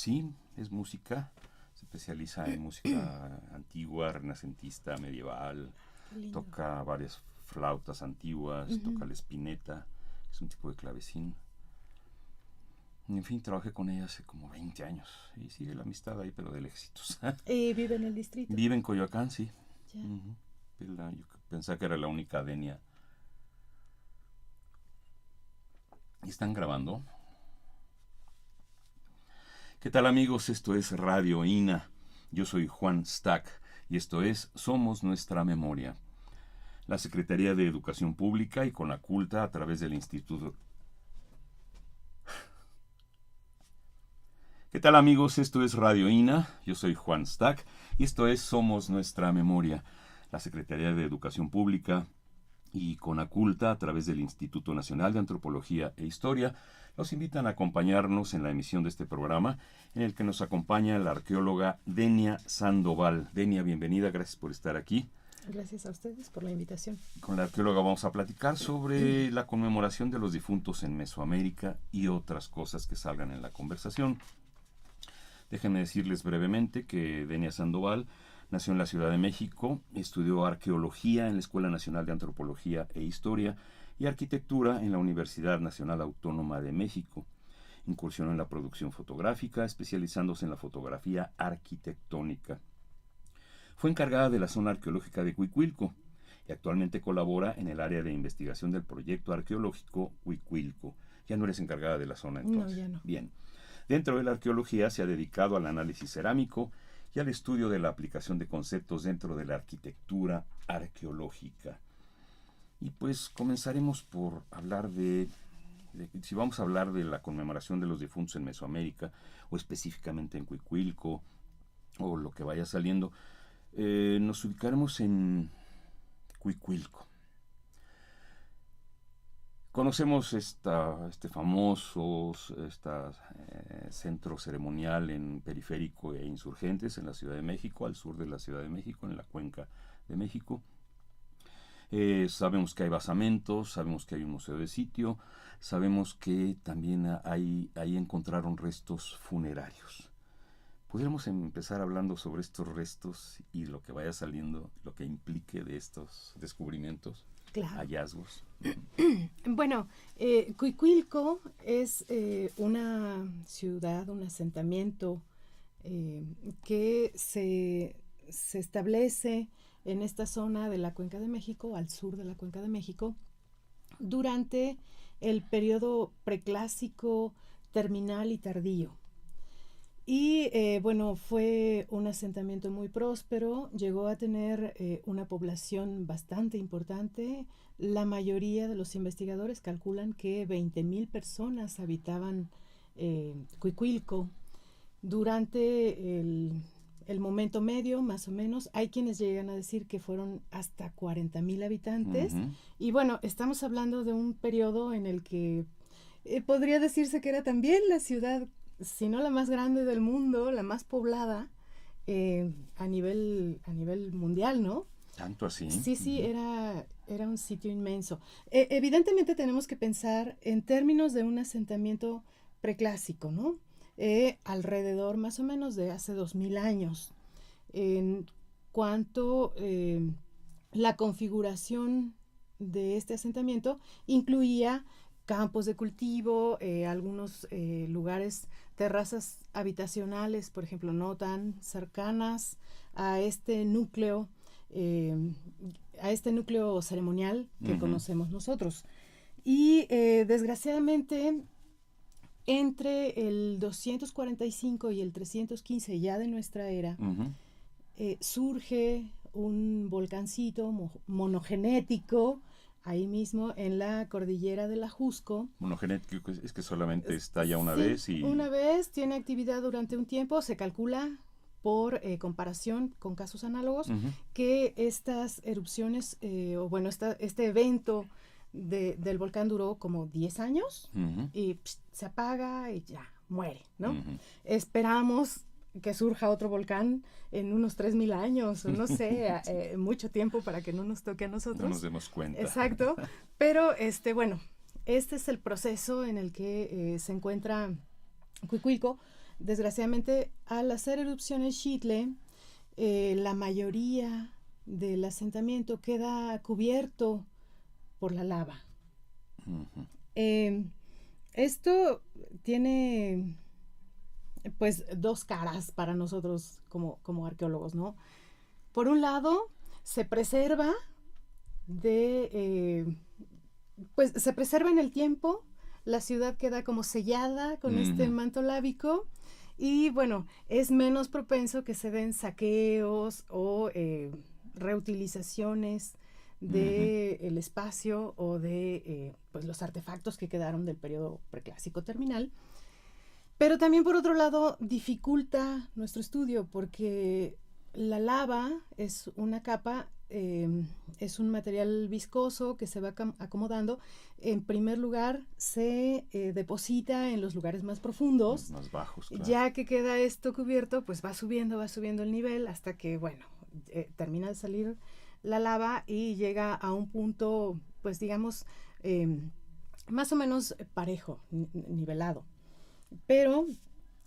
Sí, es música, se especializa en música antigua, renacentista, medieval, Qué lindo. toca varias flautas antiguas, Ujú. toca la espineta, es un tipo de clavecín. En fin, trabajé con ella hace como 20 años y sigue la amistad ahí, pero de lejitos. ¿Y vive en el distrito? Vive en Coyoacán, sí. Ya. Ujú. Yo pensaba que era la única Denia. ¿Y están grabando? ¿Qué tal, amigos? Esto es Radio INA. Yo soy Juan Stack y esto es Somos Nuestra Memoria. La Secretaría de Educación Pública y Conaculta, a través del Instituto... ¿Qué tal, amigos? Esto es Radio INA. Yo soy Juan Stack y esto es Somos Nuestra Memoria. La Secretaría de Educación Pública y Conaculta, a través del Instituto Nacional de Antropología e Historia, los invitan a acompañarnos en la emisión de este programa, en el que nos acompaña la arqueóloga Denia Sandoval. Denia, bienvenida, gracias por estar aquí. Gracias a ustedes por la invitación. Con la arqueóloga vamos a platicar sobre la conmemoración de los difuntos en Mesoamérica y otras cosas que salgan en la conversación. Déjenme decirles brevemente que Denia Sandoval nació en la Ciudad de México, estudió arqueología en la Escuela Nacional de Antropología e Historia y arquitectura en la Universidad Nacional Autónoma de México. Incursionó en la producción fotográfica, especializándose en la fotografía arquitectónica. Fue encargada de la zona arqueológica de Cuicuilco y actualmente colabora en el área de investigación del proyecto arqueológico Cuicuilco. Ya no eres encargada de la zona No, entonces. ya no. Bien. Dentro de la arqueología se ha dedicado al análisis cerámico y al estudio de la aplicación de conceptos dentro de la arquitectura arqueológica. Y pues comenzaremos por hablar si vamos a hablar de la conmemoración de los difuntos en Mesoamérica, o específicamente en Cuicuilco, o lo que vaya saliendo, nos ubicaremos en Cuicuilco. Conocemos este famoso centro ceremonial en Periférico e Insurgentes en la Ciudad de México, al sur de la Ciudad de México, en la cuenca de México. Sabemos que hay basamentos, sabemos que hay un museo de sitio, sabemos que también ahí encontraron restos funerarios. ¿Pudiéramos empezar hablando sobre estos restos y lo que vaya saliendo, lo que implique de estos descubrimientos, Claro. hallazgos? Bueno, Cuicuilco es una ciudad, un asentamiento eh, que se establece en esta zona de la Cuenca de México, al sur de la Cuenca de México, durante el periodo preclásico, terminal y tardío. Y bueno, fue un asentamiento muy próspero, llegó a tener una población bastante importante. La mayoría de los investigadores calculan que 20,000 personas habitaban Cuicuilco durante el momento medio, más o menos. Hay quienes llegan a decir que fueron hasta 40,000 habitantes. Uh-huh. Y bueno, estamos hablando de un periodo en el que podría decirse que era también la ciudad, si no la más grande del mundo, la más poblada a nivel mundial, ¿no? ¿Tanto así? Sí, sí, Uh-huh. era un sitio inmenso. Evidentemente tenemos que pensar en términos de un asentamiento preclásico, ¿no? Alrededor más o menos de hace 2,000 años. En cuanto la configuración de este asentamiento incluía campos de cultivo, algunos lugares, terrazas habitacionales, por ejemplo, no tan cercanas a este núcleo ceremonial que conocemos nosotros. Y desgraciadamente, entre el 245 y el 315 ya de nuestra era, surge un volcancito monogenético ahí mismo en la cordillera del Ajusco. Monogenético es que solamente estalla una Sí, vez y... una vez, tiene actividad durante un tiempo, se calcula por comparación con casos análogos que estas erupciones, o bueno, este evento del volcán duró como 10 años y se apaga y ya, muere, ¿no? Esperamos que surja otro volcán en unos 3,000 años, o no sé, mucho tiempo para que no nos toque a nosotros. No nos demos cuenta. Exacto, pero bueno, este es el proceso en el que se encuentra Cuicuilco, desgraciadamente, al hacer erupción el Xitle, la mayoría del asentamiento queda cubierto por la lava. Ujú. Esto tiene pues dos caras para nosotros como arqueólogos, ¿no? Por un lado, se preserva pues se preserva en el tiempo, la ciudad queda como sellada con este manto lábico y bueno, es menos propenso que se den saqueos o reutilizaciones del espacio o de pues los artefactos que quedaron del periodo preclásico terminal. Pero también por otro lado dificulta nuestro estudio porque la lava es una capa, es un material viscoso que se va acomodando. En primer lugar se deposita en los lugares más profundos. Más bajos, claro. Ya que queda esto cubierto, pues va subiendo el nivel hasta que, bueno, termina de salir la lava y llega a un punto, pues digamos, más o menos parejo, nivelado. Pero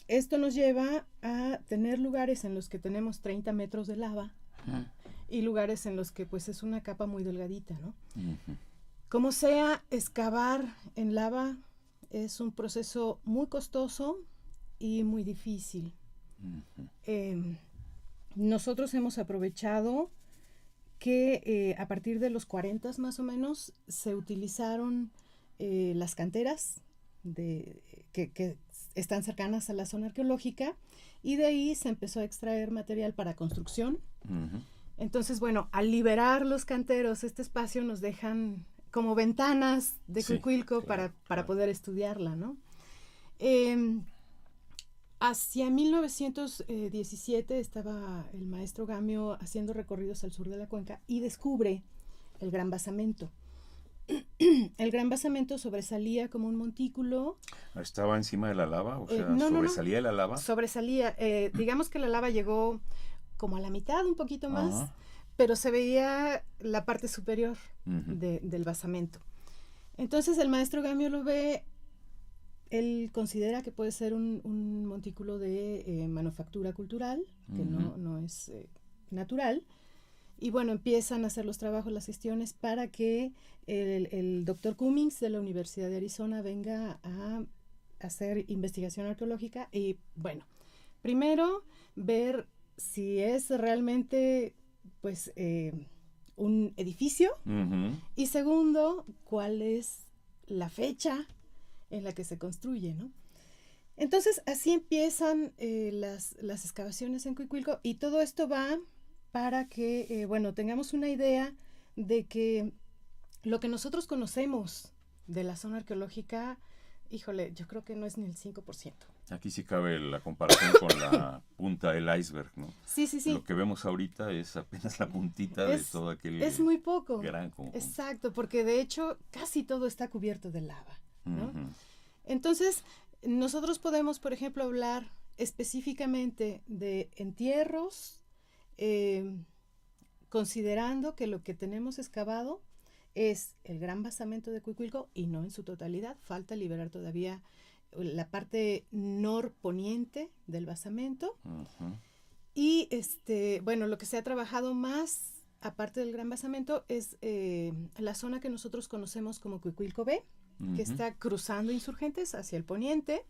esto nos lleva a tener lugares en los que tenemos 30 metros de lava y lugares en los que pues es una capa muy delgadita, ¿no? Como sea, excavar en lava es un proceso muy costoso y muy difícil. Nosotros hemos aprovechado que a partir de los 40 más o menos se utilizaron las canteras que están cercanas a la zona arqueológica y de ahí se empezó a extraer material para construcción. Entonces, bueno, al liberar los canteros, este espacio nos dejan como ventanas de Cuicuilco para poder estudiarla, ¿no? Hacia 1917 estaba el maestro Gamio haciendo recorridos al sur de la cuenca y descubre el Gran Basamento. El Gran Basamento sobresalía como un montículo. ¿Estaba encima de la lava? O sea, ¿sobresalía de la lava? Sobresalía. Digamos que la lava llegó como a la mitad, un poquito más, pero se veía la parte superior del basamento. Entonces el maestro Gamio lo ve, él considera que puede ser un montículo de manufactura cultural, que no es natural. Y bueno, empiezan a hacer los trabajos, las gestiones para que el doctor Cummings de la Universidad de Arizona venga a hacer investigación arqueológica y bueno, primero ver si es realmente pues un edificio y segundo, cuál es la fecha en la que se construye, ¿no? Entonces así empiezan las excavaciones en Cuicuilco y todo esto va para que, bueno, tengamos una idea de que lo que nosotros conocemos de la zona arqueológica, híjole, yo creo que no es ni el 5%. Aquí sí cabe la comparación con la punta del iceberg, ¿no? Sí. Lo que vemos ahorita es apenas la puntita de todo aquel es muy poco. gran conjunto. Exacto, porque de hecho casi todo está cubierto de lava, ¿no? Entonces, nosotros podemos, por ejemplo, hablar específicamente de entierros, considerando que lo que tenemos excavado es el Gran Basamento de Cuicuilco y no en su totalidad, falta liberar todavía la parte norponiente del basamento. Y bueno, lo que se ha trabajado más, aparte del Gran Basamento, es la zona que nosotros conocemos como Cuicuilco B, que está cruzando Insurgentes hacia el poniente.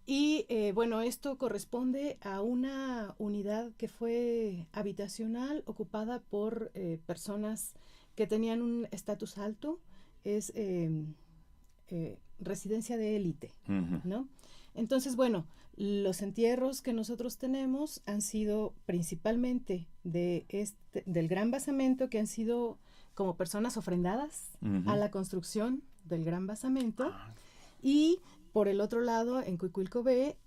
Y bueno, esto corresponde a una unidad que fue habitacional ocupada por personas que tenían un estatus alto, es residencia de élite, ¿no? Entonces, bueno, los entierros que nosotros tenemos han sido principalmente del Gran Basamento, que han sido como personas ofrendadas a la construcción del Gran Basamento, y por el otro lado, en Cuicuilco B,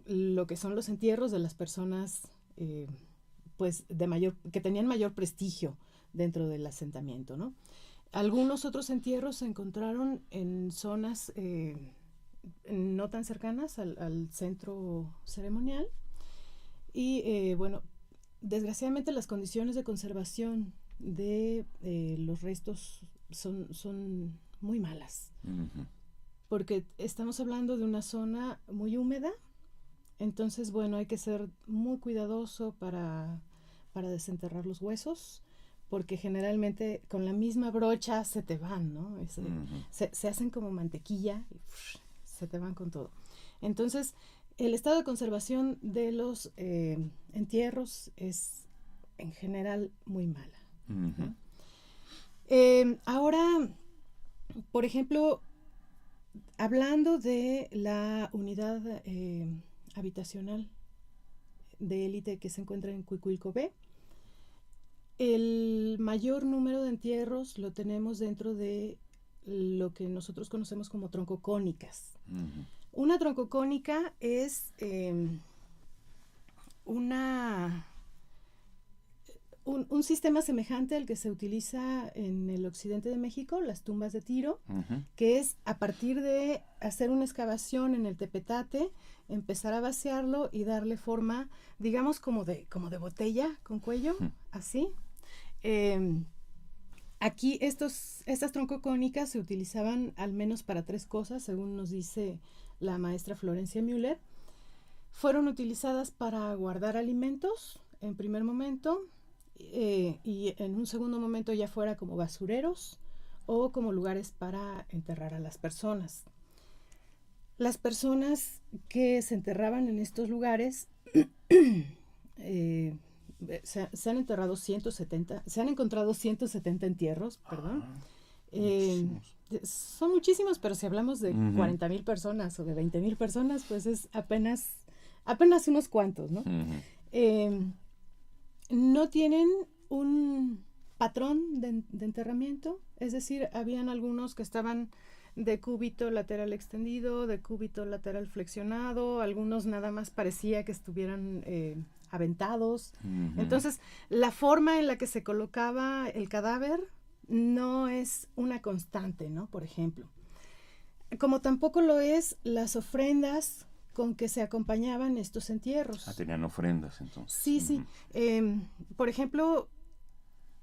lo que son los entierros de las personas pues que tenían mayor prestigio dentro del asentamiento, ¿no? Algunos otros entierros se encontraron en zonas no tan cercanas al centro ceremonial y bueno, desgraciadamente las condiciones de conservación de los restos son muy malas. porque estamos hablando de una zona muy húmeda, entonces, bueno, hay que ser muy cuidadoso para desenterrar los huesos, porque generalmente con la misma brocha se te van, ¿no? Se hacen como mantequilla y se te van con todo. Entonces, el estado de conservación de los entierros es en general muy mala, ¿no? Ahora, por ejemplo, hablando de la unidad habitacional de élite que se encuentra en Cuicuilco B, el mayor número de entierros lo tenemos dentro de lo que nosotros conocemos como troncocónicas. Una troncocónica es un sistema semejante al que se utiliza en el occidente de México, las tumbas de tiro, que es a partir de hacer una excavación en el tepetate, empezar a vaciarlo y darle forma, digamos, como de botella con cuello, así. Aquí estas troncocónicas se utilizaban al menos para 3 cosas, según nos dice la maestra Florencia Müller. Fueron utilizadas para guardar alimentos en primer momento, y en un segundo momento ya fuera como basureros o como lugares para enterrar a las personas. Las personas que se enterraban en estos lugares se han encontrado 170 entierros, perdón. Son muchísimos, pero si hablamos de 40,000 personas o de 20,000 personas, pues es apenas unos cuantos, ¿no? No tienen un patrón de enterramiento, es decir, habían algunos que estaban de cúbito lateral extendido, de cúbito lateral flexionado, algunos nada más parecía que estuvieran aventados. Entonces, la forma en la que se colocaba el cadáver no es una constante, ¿no? Por ejemplo. Como tampoco lo es las ofrendas con que se acompañaban estos entierros. Tenían ofrendas entonces. Sí. Por ejemplo,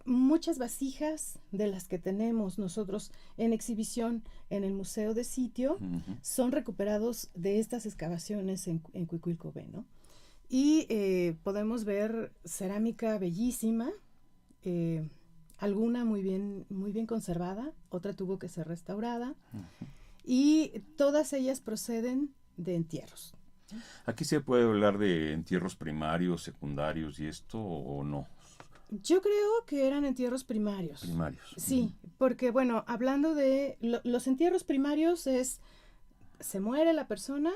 muchas vasijas de las que tenemos nosotros en exhibición en el Museo de Sitio son recuperados de estas excavaciones en Cuicuilco B, ¿no? Y podemos ver cerámica bellísima, alguna muy bien conservada, otra tuvo que ser restaurada, y todas ellas proceden de entierros. ¿Aquí se puede hablar de entierros primarios, secundarios y esto o no? Yo creo que eran entierros primarios. Primarios. Sí, porque bueno, hablando de los entierros primarios se muere la persona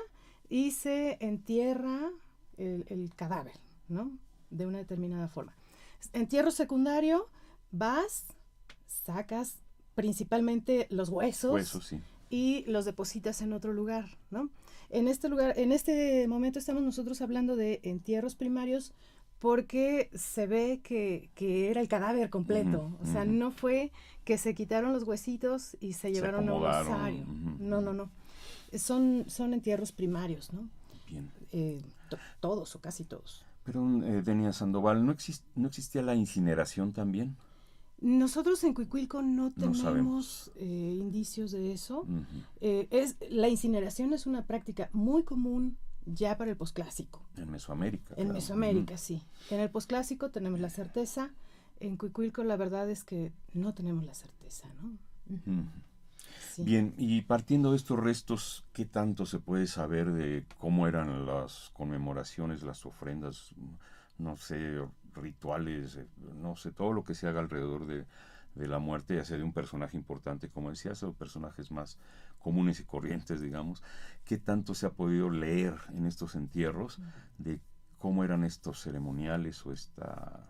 y se entierra el cadáver, ¿no? De una determinada forma. Entierro secundario, vas, sacas principalmente los huesos, sí, y los depositas en otro lugar, ¿no? En este momento estamos nosotros hablando de entierros primarios porque se ve que era el cadáver completo. O sea, no fue que se quitaron los huesitos y se llevaron a un osario. No. Son entierros primarios, ¿no? Bien. Todos o casi todos. Pero, Denia Sandoval, ¿no existía la incineración también? Nosotros en Cuicuilco no tenemos indicios de eso. La incineración es una práctica muy común ya para el posclásico. En Mesoamérica. En Mesoamérica, sí. En el posclásico tenemos la certeza. En Cuicuilco la verdad es que no tenemos la certeza, ¿no? Sí. Bien, y partiendo de estos restos, ¿qué tanto se puede saber de cómo eran las conmemoraciones, las ofrendas, no sé, rituales, no sé, todo lo que se haga alrededor de la muerte, ya sea de un personaje importante, como decías, o personajes más comunes y corrientes, digamos? ¿Qué tanto se ha podido leer en estos entierros de cómo eran estos ceremoniales o esta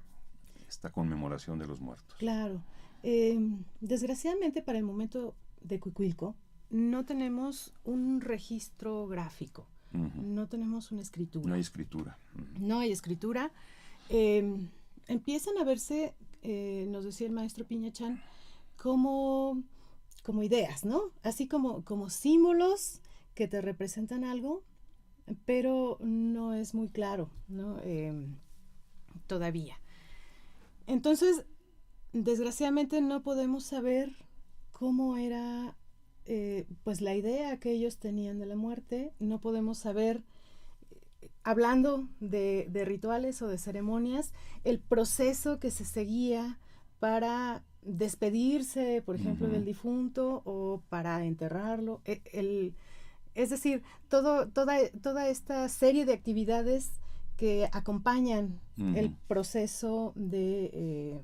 conmemoración de los muertos? Claro. Desgraciadamente para el momento de Cuicuilco no tenemos un registro gráfico. No tenemos una escritura. No hay escritura. No hay escritura. Empiezan a verse, nos decía el maestro Piñachán, como ideas, ¿no? Así como símbolos que te representan algo, pero no es muy claro, ¿no? Todavía. Entonces, desgraciadamente no podemos saber cómo era pues la idea que ellos tenían de la muerte. No podemos saber, hablando de rituales o de ceremonias, el proceso que se seguía para despedirse, por ejemplo, del difunto o para enterrarlo. Es decir, toda esta serie de actividades que acompañan el proceso de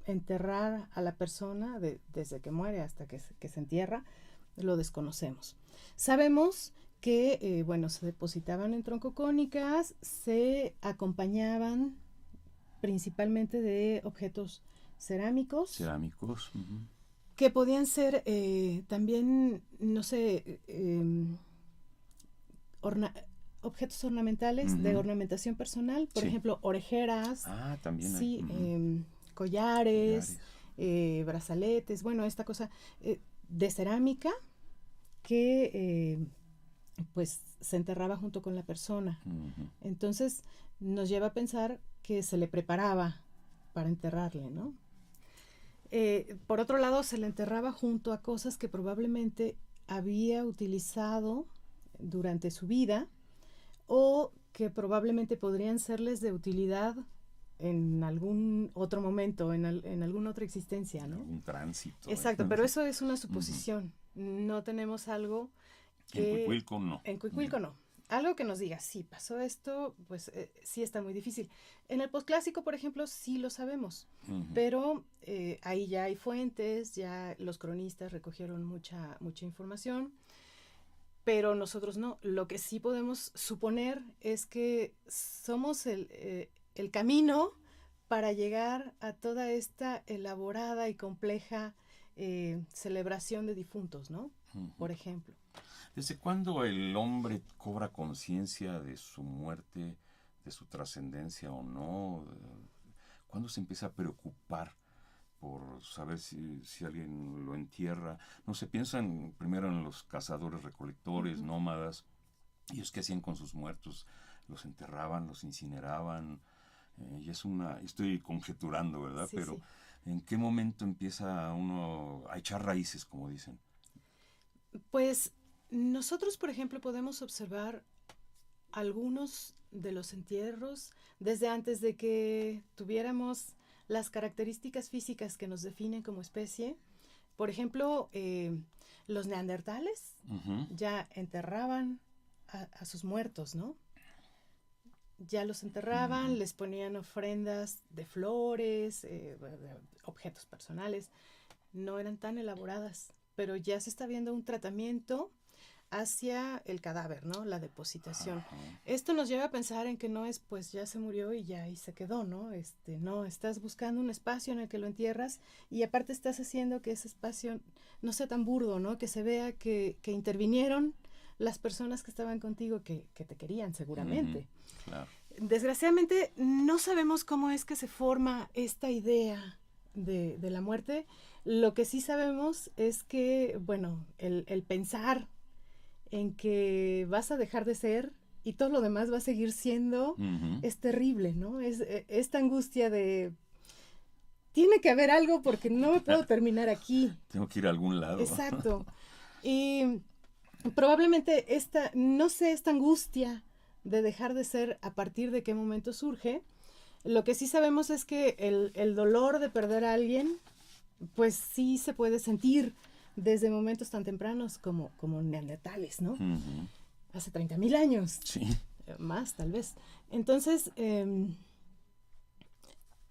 enterrar a la persona, desde que muere hasta que se entierra, lo desconocemos. Sabemos que, bueno, se depositaban en troncocónicas, se acompañaban principalmente de objetos cerámicos. Que podían ser también, no sé, objetos ornamentales, de ornamentación personal, por ejemplo, orejeras, también sí, collares, brazaletes, bueno, esta cosa de cerámica que pues se enterraba junto con la persona. Entonces nos lleva a pensar que se le preparaba para enterrarle, ¿no? Por otro lado, se le enterraba junto a cosas que probablemente había utilizado durante su vida o que probablemente podrían serles de utilidad en algún otro momento, en alguna otra existencia, ¿no? Un tránsito. Exacto, pero eso es una suposición. No tenemos algo que... En Cuicuilco no. En Cuicuilco no. Algo que nos diga, sí, pasó esto, pues sí está muy difícil. En el posclásico, por ejemplo, sí lo sabemos, pero ahí ya hay fuentes, ya los cronistas recogieron mucha información, pero nosotros no. Lo que sí podemos suponer es que somos el camino para llegar a toda esta elaborada y compleja celebración de difuntos, ¿no? Por ejemplo. ¿Desde cuándo el hombre cobra conciencia de su muerte, de su trascendencia o no? ¿Cuándo se empieza a preocupar por saber si alguien lo entierra? No se piensan primero en los cazadores, recolectores, nómadas, ellos qué hacían con sus muertos, los enterraban, los incineraban, y estoy conjeturando, ¿verdad? Sí, pero sí. ¿en qué momento empieza uno a echar raíces, como dicen? Pues nosotros, por ejemplo, podemos observar algunos de los entierros desde antes de que tuviéramos las características físicas que nos definen como especie. Por ejemplo, los neandertales ya enterraban a sus muertos, ¿no? Ya los enterraban, les ponían ofrendas de flores, de objetos personales. No eran tan elaboradas, pero ya se está viendo un tratamiento hacia el cadáver, ¿no? La depositación. Esto nos lleva a pensar en que no es, pues ya se murió y ya ahí se quedó, ¿no? No, estás buscando un espacio en el que lo entierras y aparte estás haciendo que ese espacio no sea tan burdo, ¿no? Que se vea que intervinieron las personas que estaban contigo, que te querían seguramente. Claro. Desgraciadamente no sabemos cómo es que se forma esta idea de la muerte. Lo que sí sabemos es que, bueno, el pensar en que vas a dejar de ser y todo lo demás va a seguir siendo, es terrible, ¿no? Es esta angustia de, tiene que haber algo porque no me puedo terminar aquí. Tengo que ir a algún lado. Exacto. Y probablemente no sé, esta angustia de dejar de ser a partir de qué momento surge. Lo que sí sabemos es que el dolor de perder a alguien, pues sí se puede sentir desde momentos tan tempranos como neandertales, ¿no? Hace 30,000 años. Sí. Más, tal vez. Entonces,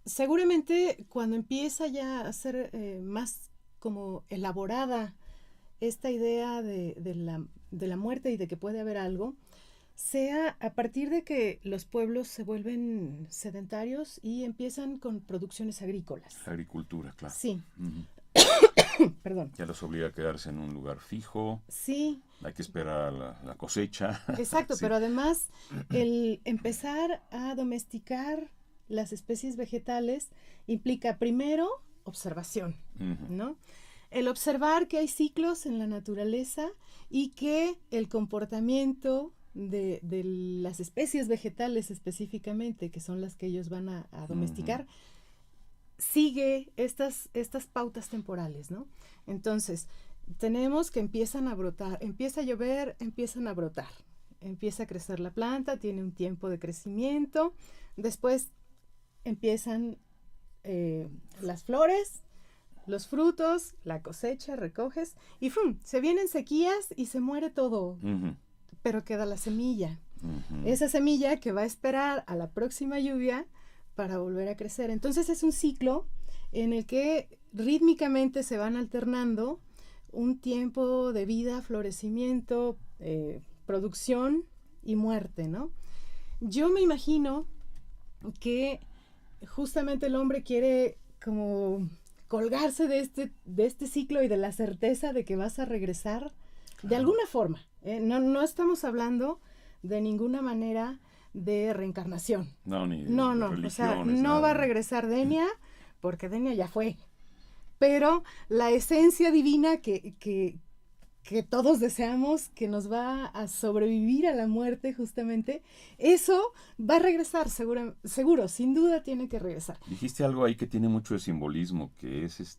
seguramente cuando empieza ya a ser más como elaborada esta idea de la muerte y de que puede haber algo, sea a partir de que los pueblos se vuelven sedentarios y empiezan con producciones agrícolas. Agricultura, claro. Sí. Perdón. Ya los obliga a quedarse en un lugar fijo. Sí. Hay que esperar la cosecha. Exacto, sí. Pero además el empezar a domesticar las especies vegetales implica primero observación, ¿no? El observar que hay ciclos en la naturaleza y que el comportamiento de las especies vegetales específicamente, que son las que ellos van a domesticar, sigue estas pautas temporales, ¿no? Entonces, tenemos que empiezan a brotar, empieza a llover, empiezan a brotar, empieza a crecer la planta, tiene un tiempo de crecimiento, después empiezan las flores, los frutos, la cosecha, recoges y ¡fum! Se vienen sequías y se muere todo, pero queda la semilla. Esa semilla que va a esperar a la próxima lluvia para volver a crecer. Entonces es un ciclo en el que rítmicamente se van alternando un tiempo de vida, florecimiento, producción y muerte, ¿no? Yo me imagino que justamente el hombre quiere como colgarse de este ciclo y de la certeza de que vas a regresar de alguna forma. No estamos hablando de ninguna manera de reencarnación. No, ni no, o sea, no va a regresar Denia porque Denia ya fue. Pero la esencia divina que todos deseamos, que nos va a sobrevivir a la muerte justamente, eso va a regresar, seguro, sin duda tiene que regresar. Dijiste algo ahí que tiene mucho de simbolismo, que es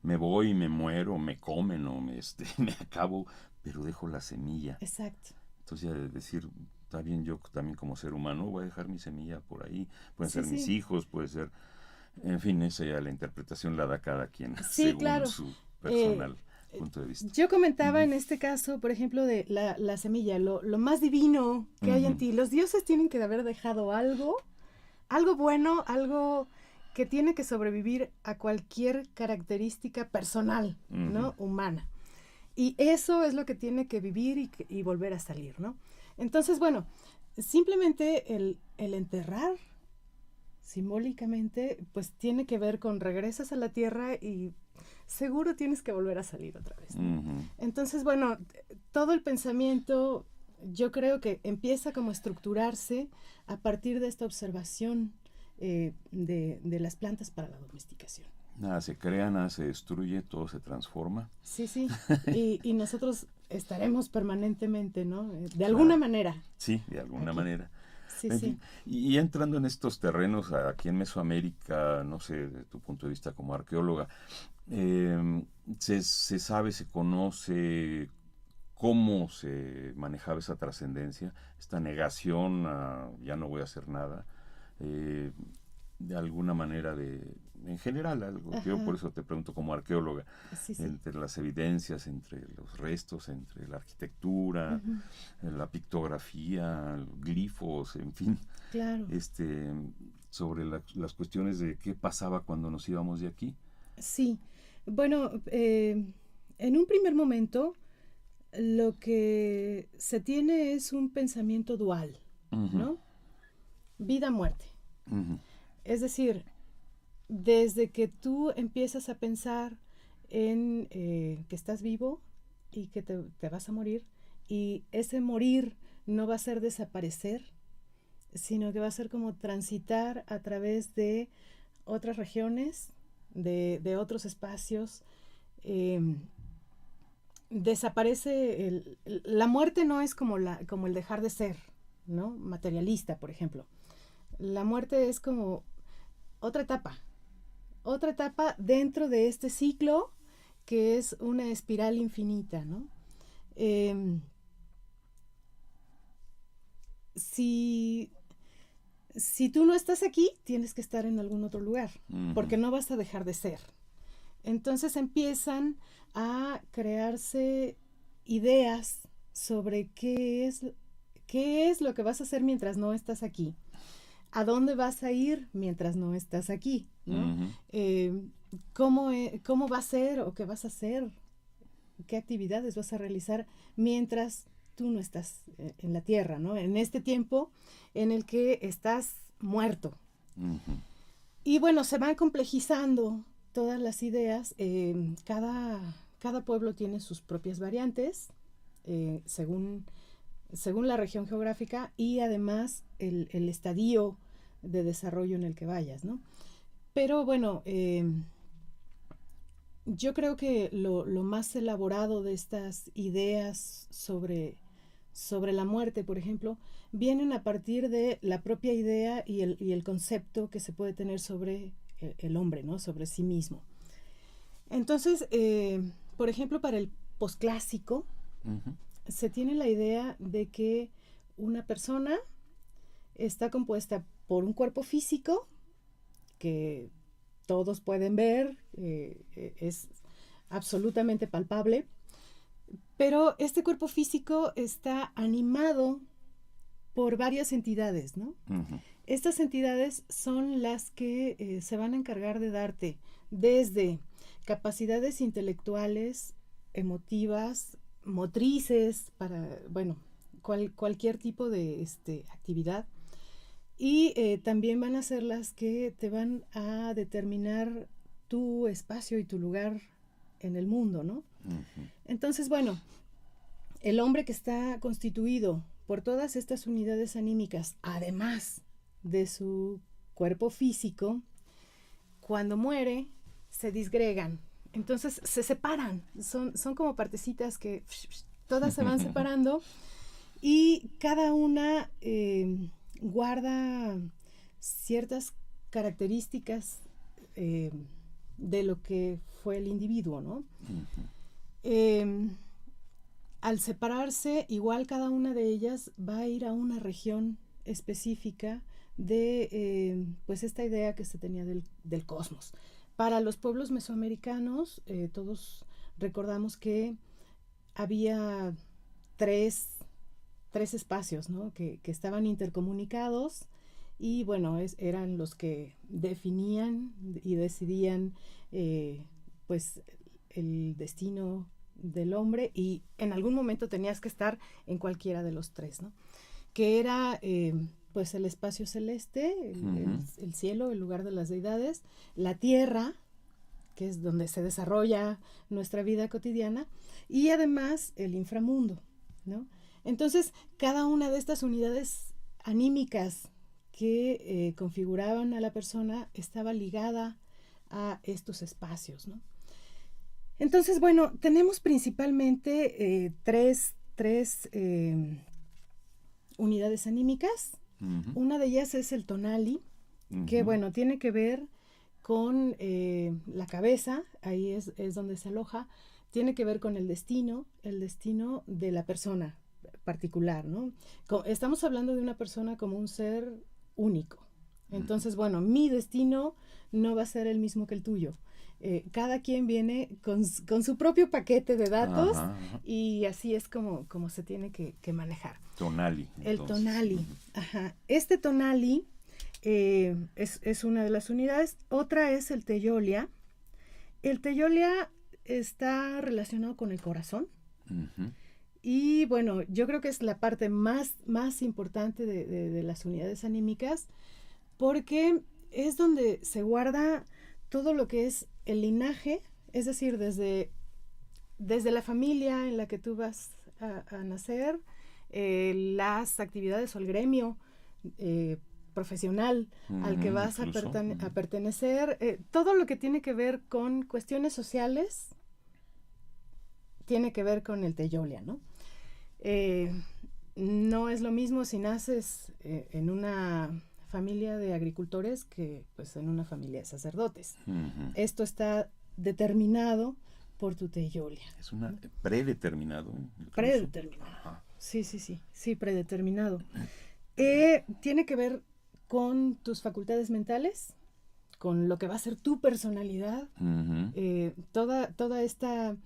me voy, me muero, me comen o me acabo, pero dejo la semilla. Exacto. Entonces, ya decir, está bien, yo también como ser humano voy a dejar mi semilla por ahí, pueden ser mis hijos, puede ser, en fin, esa ya la interpretación la da cada quien, según su personal punto de vista. Yo comentaba en este caso, por ejemplo, de la semilla, lo más divino que hay en ti. Los dioses tienen que haber dejado algo bueno, algo que tiene que sobrevivir a cualquier característica personal, ¿no? Humana. Y eso es lo que tiene que vivir y volver a salir, ¿no? Entonces, bueno, simplemente el enterrar simbólicamente, pues tiene que ver con regresas a la tierra y seguro tienes que volver a salir otra vez, ¿no? Entonces, bueno, todo el pensamiento yo creo que empieza como a estructurarse a partir de esta observación de las plantas para la domesticación. Nada se crea, nada se destruye, todo se transforma. Sí, y nosotros estaremos permanentemente, ¿no? De alguna manera. Sí, de alguna manera. Sí. Y entrando en estos terrenos aquí en Mesoamérica, no sé, de tu punto de vista como arqueóloga, se sabe, se conoce cómo se manejaba esa trascendencia, esta negación a ya no voy a hacer nada, de alguna manera en general, algo. Yo por eso te pregunto como arqueóloga, entre las evidencias, entre los restos, entre la arquitectura, la pictografía, glifos, en fin, claro. Sobre las cuestiones de qué pasaba cuando nos íbamos de aquí. Sí, bueno, en un primer momento lo que se tiene es un pensamiento dual, ¿no? Vida-muerte. Es decir, desde que tú empiezas a pensar en que estás vivo y que te vas a morir, y ese morir no va a ser desaparecer, sino que va a ser como transitar a través de otras regiones, de otros espacios. Desaparece la muerte no es como el dejar de ser, ¿no? Materialista, por ejemplo. La muerte es como otra etapa dentro de este ciclo que es una espiral infinita, ¿no? Si tú no estás aquí, tienes que estar en algún otro lugar, porque no vas a dejar de ser. Entonces empiezan a crearse ideas sobre qué es lo que vas a hacer mientras no estás aquí. ¿A dónde vas a ir mientras no estás aquí? ¿No? ¿Cómo va a ser o qué vas a hacer? ¿Qué actividades vas a realizar mientras tú no estás en la tierra, ¿no? En este tiempo en el que estás muerto. Y bueno, se van complejizando todas las ideas. Cada pueblo tiene sus propias variantes, según la región geográfica y además el estadio de desarrollo en el que vayas, ¿no? Pero bueno, yo creo que lo más elaborado de estas ideas sobre la muerte, por ejemplo, vienen a partir de la propia idea y el concepto que se puede tener sobre el hombre, ¿no? Sobre sí mismo. Entonces, por ejemplo, para el posclásico, Ujú. se tiene la idea de que una persona está compuesta por un cuerpo físico que todos pueden ver, es absolutamente palpable, pero este cuerpo físico está animado por varias entidades, ¿no? Ujú. Estas entidades son las que se van a encargar de darte desde capacidades intelectuales, emotivas, motrices, para, bueno, cualquier tipo de actividad. Y también van a ser las que te van a determinar tu espacio y tu lugar en el mundo, ¿no? Ujú. Entonces, bueno, el hombre que está constituido por todas estas unidades anímicas, además de su cuerpo físico, cuando muere, se disgregan. Entonces se separan. Son como partecitas que todas se van separando y cada una guarda ciertas características de lo que fue el individuo, ¿no? Ujú. Al separarse, igual cada una de ellas va a ir a una región específica de pues esta idea que se tenía del cosmos. Para los pueblos mesoamericanos, todos recordamos que había tres, tres espacios, ¿no? que estaban intercomunicados y bueno, eran los que definían y decidían pues el destino del hombre y en algún momento tenías que estar en cualquiera de los tres, ¿no? Que era pues el espacio celeste, el cielo, el lugar de las deidades, la tierra, que es donde se desarrolla nuestra vida cotidiana, y además el inframundo, ¿no? Entonces, cada una de estas unidades anímicas que configuraban a la persona estaba ligada a estos espacios, ¿no? Entonces, bueno, tenemos principalmente tres unidades anímicas. Ujú. Una de ellas es el tonali, que Ujú. bueno, tiene que ver con la cabeza, ahí es donde se aloja, tiene que ver con el destino de la persona particular, ¿no? Estamos hablando de una persona como un ser único. Entonces, bueno, mi destino no va a ser el mismo que el tuyo. Cada quien viene con su propio paquete de datos Ajá, ajá. y así es como se tiene que manejar. Tonali, El entonces. tonali, Ujú. ajá. Este tonali es una de las unidades. Otra es el teyolia. El teyolia está relacionado con el corazón. Ujú. Y bueno, yo creo que es la parte más importante de las unidades anímicas porque es donde se guarda todo lo que es el linaje, es decir, desde la familia en la que tú vas a nacer, las actividades o el gremio profesional al que vas Incluso. a pertenecer, todo lo que tiene que ver con cuestiones sociales tiene que ver con el teyolia, ¿no? No es lo mismo si naces en una familia de agricultores que pues en una familia de sacerdotes. Ujú. Esto está determinado por tu teyolia. Es una predeterminado. Incluso. Predeterminado. Ajá. Sí, predeterminado. Tiene que ver con tus facultades mentales, con lo que va a ser tu personalidad, Ujú. toda esta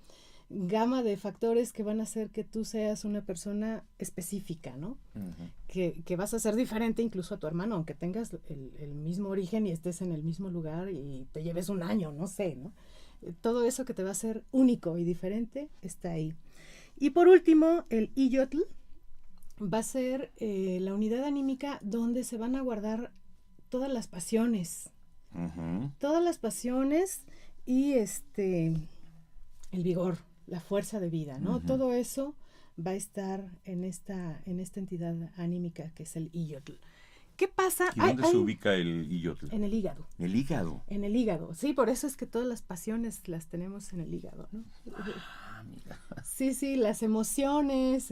gama de factores que van a hacer que tú seas una persona específica, ¿no? Ujú. Que vas a ser diferente incluso a tu hermano, aunque tengas el mismo origen y estés en el mismo lugar y te lleves un año, no sé, ¿no? Todo eso que te va a ser único y diferente está ahí. Y por último, el iyotl va a ser la unidad anímica donde se van a guardar todas las pasiones. Ujú. Todas las pasiones y el vigor, la fuerza de vida, ¿no? Ujú. Todo eso va a estar en esta entidad anímica que es el iyotl. ¿Qué pasa? ¿Y dónde se ubica el iyotl? En el hígado. El hígado. En el hígado, sí, por eso es que todas las pasiones las tenemos en el hígado, ¿no? Ah, mira. Sí, las emociones,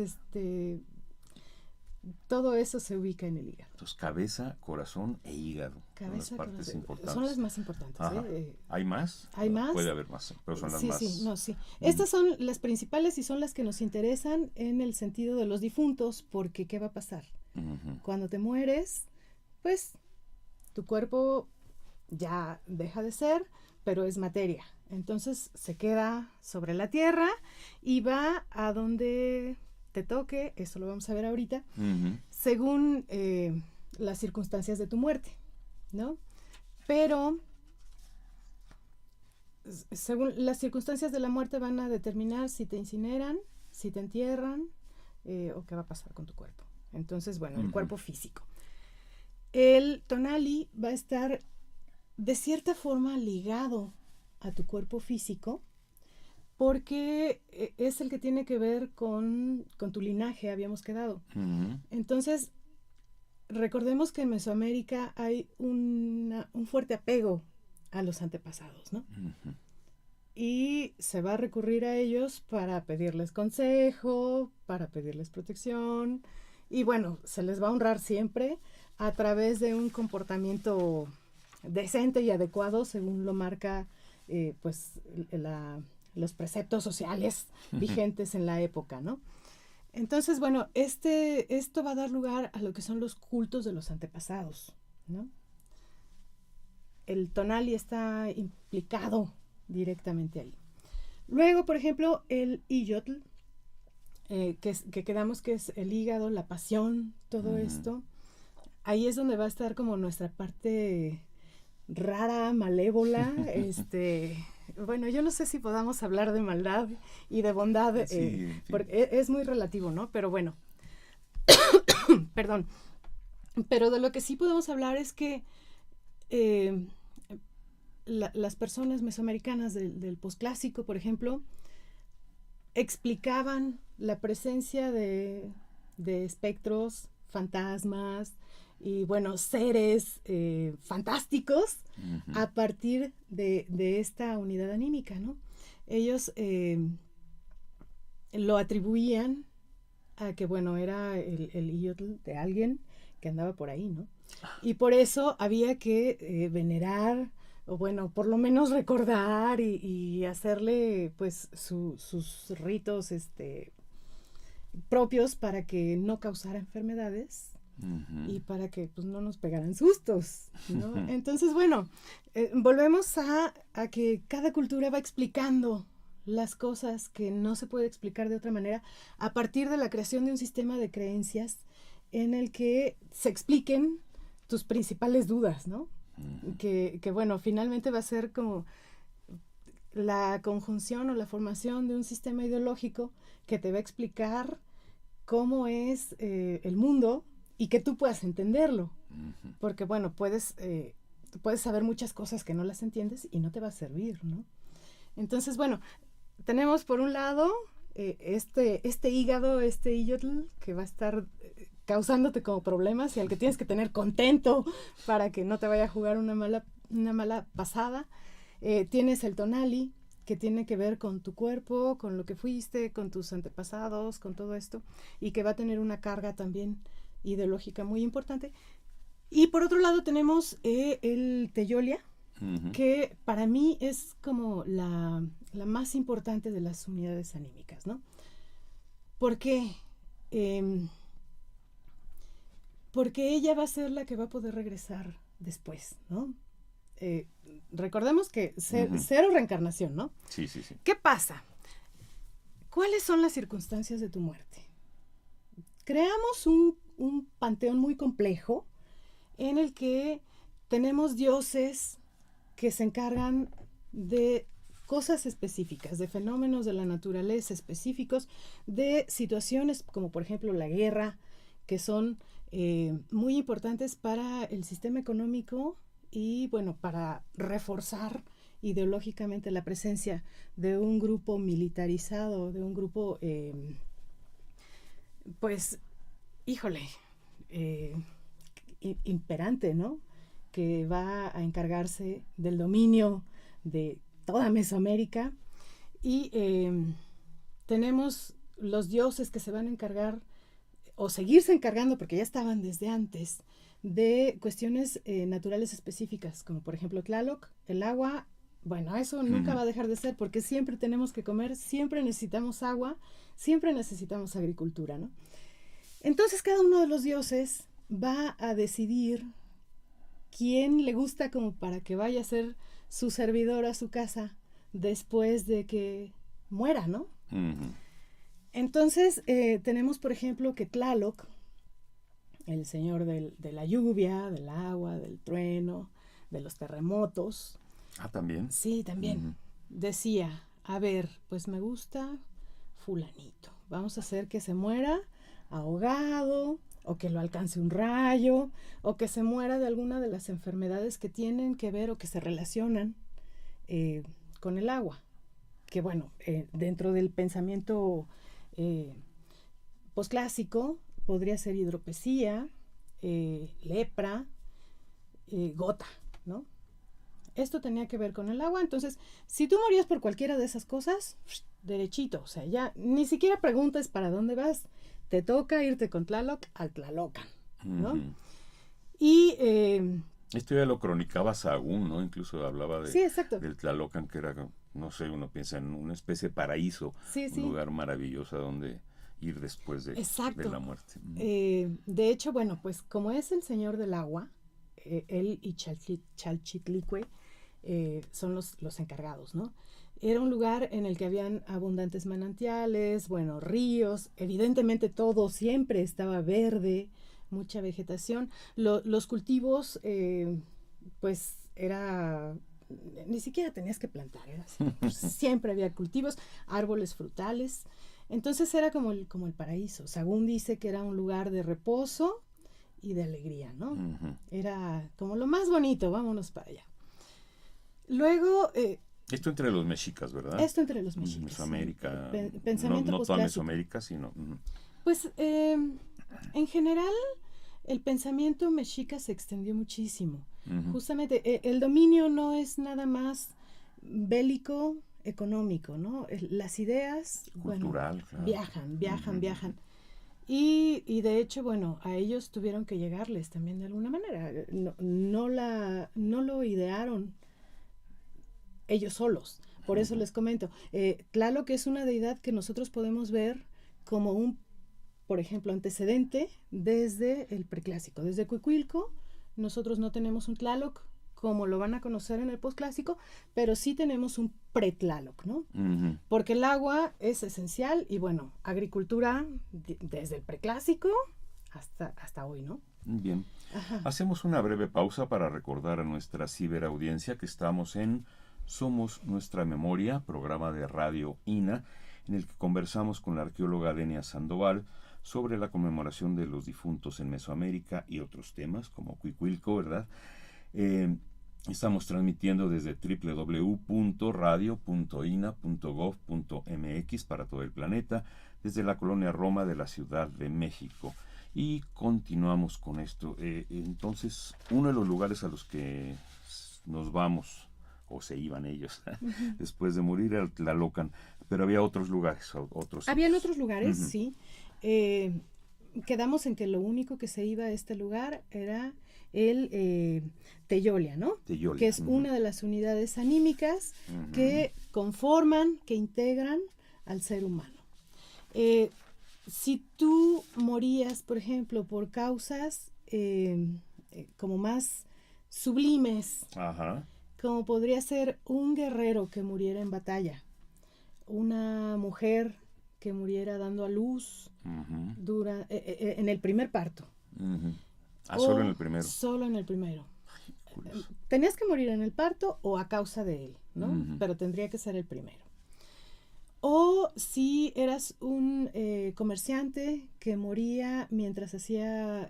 todo eso se ubica en el hígado. Entonces, cabeza, corazón e hígado. Cabeza, son las partes importantes. Son las más importantes. ¿Hay más? ¿Hay más? Puede haber más, pero son las más. Sí. Estas son las principales y son las que nos interesan en el sentido de los difuntos, porque ¿qué va a pasar? Cuando te mueres, pues tu cuerpo ya deja de ser, pero es materia. Entonces se queda sobre la tierra y va a donde te toque, eso lo vamos a ver ahorita, según las circunstancias de tu muerte, ¿no? Pero según las circunstancias de la muerte van a determinar si te incineran, si te entierran o qué va a pasar con tu cuerpo. Entonces, bueno, el cuerpo físico. El tonali va a estar de cierta forma ligado a tu cuerpo físico porque es el que tiene que ver con tu linaje, habíamos quedado. Entonces, recordemos que en Mesoamérica hay un fuerte apego a los antepasados, ¿no? Y se va a recurrir a ellos para pedirles consejo, para pedirles protección, y bueno, se les va a honrar siempre a través de un comportamiento decente y adecuado según lo marca pues los preceptos sociales vigentes en la época, ¿no? Entonces, bueno, esto va a dar lugar a lo que son los cultos de los antepasados, ¿no? El tonali está implicado directamente ahí. Luego, por ejemplo, el iyotl, que quedamos que es el hígado, la pasión, todo esto. Ahí es donde va a estar como nuestra parte rara, malévola, bueno, yo no sé si podamos hablar de maldad y de bondad, porque es muy relativo, ¿no? Pero bueno, perdón, pero de lo que sí podemos hablar es que las personas mesoamericanas del posclásico, por ejemplo, explicaban la presencia de espectros, fantasmas y, bueno, seres fantásticos a partir de esta unidad anímica, ¿no? Ellos lo atribuían a que, bueno, era el iyotl de alguien que andaba por ahí, ¿no? Y por eso había que venerar, o bueno, por lo menos recordar y hacerle, pues, sus ritos propios para que no causara enfermedades y para que, pues, no nos pegaran sustos, ¿no? Entonces, bueno, volvemos a que cada cultura va explicando las cosas que no se puede explicar de otra manera a partir de la creación de un sistema de creencias en el que se expliquen tus principales dudas, ¿no? Que bueno, finalmente va a ser como la conjunción o la formación de un sistema ideológico que te va a explicar cómo es el mundo y que tú puedas entenderlo. Porque bueno, puedes saber muchas cosas que no las entiendes y no te va a servir, ¿no? Entonces, bueno, tenemos por un lado este hígado, este iyotl, que va a estar causándote como problemas y al que tienes que tener contento para que no te vaya a jugar una mala pasada. Tienes el tonali, que tiene que ver con tu cuerpo, con lo que fuiste, con tus antepasados, con todo esto, y que va a tener una carga también ideológica muy importante. Y por otro lado tenemos el teyolia, que para mí es como la más importante de las unidades anímicas, ¿no? ¿Por qué? Porque ella va a ser la que va a poder regresar después, ¿no? Recordemos que cero reencarnación, ¿no? Sí. ¿Qué pasa? ¿Cuáles son las circunstancias de tu muerte? Creamos un panteón muy complejo en el que tenemos dioses que se encargan de cosas específicas, de fenómenos de la naturaleza específicos, de situaciones como por ejemplo la guerra, que son muy importantes para el sistema económico y bueno, para reforzar ideológicamente la presencia de un grupo militarizado, de un grupo pues, híjole, imperante, ¿no? Que va a encargarse del dominio de toda Mesoamérica y tenemos los dioses que se van a encargar o seguirse encargando, porque ya estaban desde antes, de cuestiones naturales específicas, como por ejemplo Tlaloc, el agua. Bueno, eso nunca va a dejar de ser, porque siempre tenemos que comer, siempre necesitamos agua, siempre necesitamos agricultura, ¿no? Entonces cada uno de los dioses va a decidir quién le gusta como para que vaya a ser su servidor a su casa después de que muera, ¿no? Ujú. Entonces tenemos, por ejemplo, que Tlaloc, el señor de la lluvia, del agua, del trueno, de los terremotos. Ah, también. Sí, también. Ujú. Decía, a ver, pues me gusta fulanito. Vamos a hacer que se muera ahogado, o que lo alcance un rayo, o que se muera de alguna de las enfermedades que tienen que ver o que se relacionan con el agua. Que bueno, dentro del pensamiento posclásico podría ser hidropesía, lepra, gota, ¿no? Esto tenía que ver con el agua. Entonces, si tú morías por cualquiera de esas cosas, derechito, o sea, ya ni siquiera preguntes para dónde vas. Te toca irte con Tlaloc al Tlalocan, ¿no? Ujú. Y Esto ya lo cronicaba Sahagún, ¿no? Incluso hablaba sí, exacto. del Tlalocan, que era, no sé, uno piensa en una especie de paraíso, Sí, un sí. lugar maravilloso a donde ir después de Exacto. la muerte. De hecho, bueno, pues como es el señor del agua, él y Chalchitlicue son los encargados, ¿no? Era un lugar en el que habían abundantes manantiales, bueno, ríos, evidentemente todo siempre estaba verde, mucha vegetación. Los cultivos, pues era, ni siquiera tenías que plantar, era así, siempre había cultivos, árboles frutales. Entonces era como el paraíso. Sagún dice que era un lugar de reposo y de alegría, ¿no? Ujú. Era como lo más bonito, vámonos para allá. Luego, Esto entre los mexicas, ¿verdad? esto entre los mexicas. Mesoamérica. Sí, pensamiento no toda posclásico. Mesoamérica, sino. Pues en general el pensamiento mexica se extendió muchísimo. Ujú. Justamente el dominio no es nada más bélico, económico, ¿no? Las ideas, Cultural, bueno, claro. viajan. Y de hecho, bueno, a ellos tuvieron que llegarles también de alguna manera. No lo idearon ellos solos. Por eso les comento. Tlaloc es una deidad que nosotros podemos ver como un, por ejemplo, antecedente desde el preclásico. Desde Cuicuilco, nosotros no tenemos un Tlaloc como lo van a conocer en el postclásico, pero sí tenemos un pre-Tlaloc, ¿no? Ujú. Porque el agua es esencial y bueno, agricultura desde el preclásico hasta hoy, ¿no? Bien. Ajá. Hacemos una breve pausa para recordar a nuestra ciberaudiencia que estamos en Somos Nuestra Memoria, programa de Radio INA, en el que conversamos con la arqueóloga Denia Sandoval sobre la conmemoración de los difuntos en Mesoamérica y otros temas, como Cuicuilco, ¿verdad? Estamos transmitiendo desde www.radio.ina.gov.mx para todo el planeta, desde la colonia Roma de la Ciudad de México. Y continuamos con esto. Entonces, uno de los lugares a los que nos vamos, o se iban ellos, después de morir, era Tlalocan. Pero había otros lugares, otros Habían sitios. otros lugares, Ujú. sí. Quedamos en que lo único que se iba a este lugar era el Teyolia, ¿no? Teyolia, Que es ujú. una de las unidades anímicas Ujú. que conforman, que integran al ser humano. Si tú morías, por ejemplo, por causas como más sublimes, Ajá. como podría ser un guerrero que muriera en batalla, una mujer que muriera dando a luz Ujú. en el primer parto. Ujú. Ah, O solo en el primero. Solo en el primero. Curioso. Tenías que morir en el parto o a causa de él, ¿no? Ujú. Pero tendría que ser el primero. O si eras un comerciante que moría mientras hacía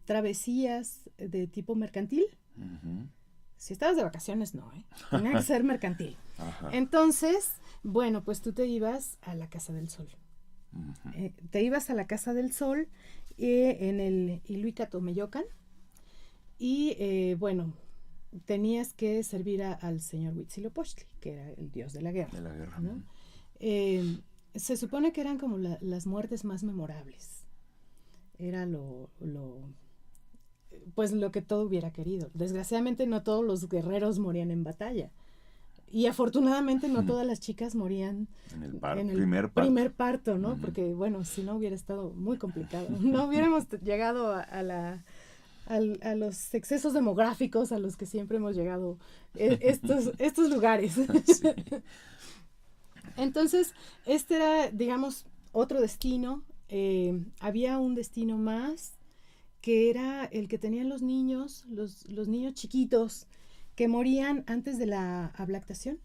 travesías de tipo mercantil. Ujú. Si estabas de vacaciones, no, tenía que ser mercantil. Ajá. Entonces, bueno, pues tú te ibas a la Casa del Sol. Ujú. Te ibas a la Casa del Sol en el Iluica-Tomeyocan y bueno, tenías que servir al señor Huitzilopochtli, que era el dios de la guerra. De la guerra. ¿no? Ujú. Se supone que eran como las muertes más memorables. era pues lo que todo hubiera querido. Desgraciadamente no todos los guerreros morían en batalla. Y afortunadamente no todas las chicas morían en el primer parto, ¿no? Porque, bueno, si no hubiera estado muy complicado. No hubiéramos llegado a los excesos demográficos a los que siempre hemos llegado estos lugares. Sí. Entonces, este era, digamos, otro destino. Había un destino más que era el que tenían los niños chiquitos que morían antes de la ablactación,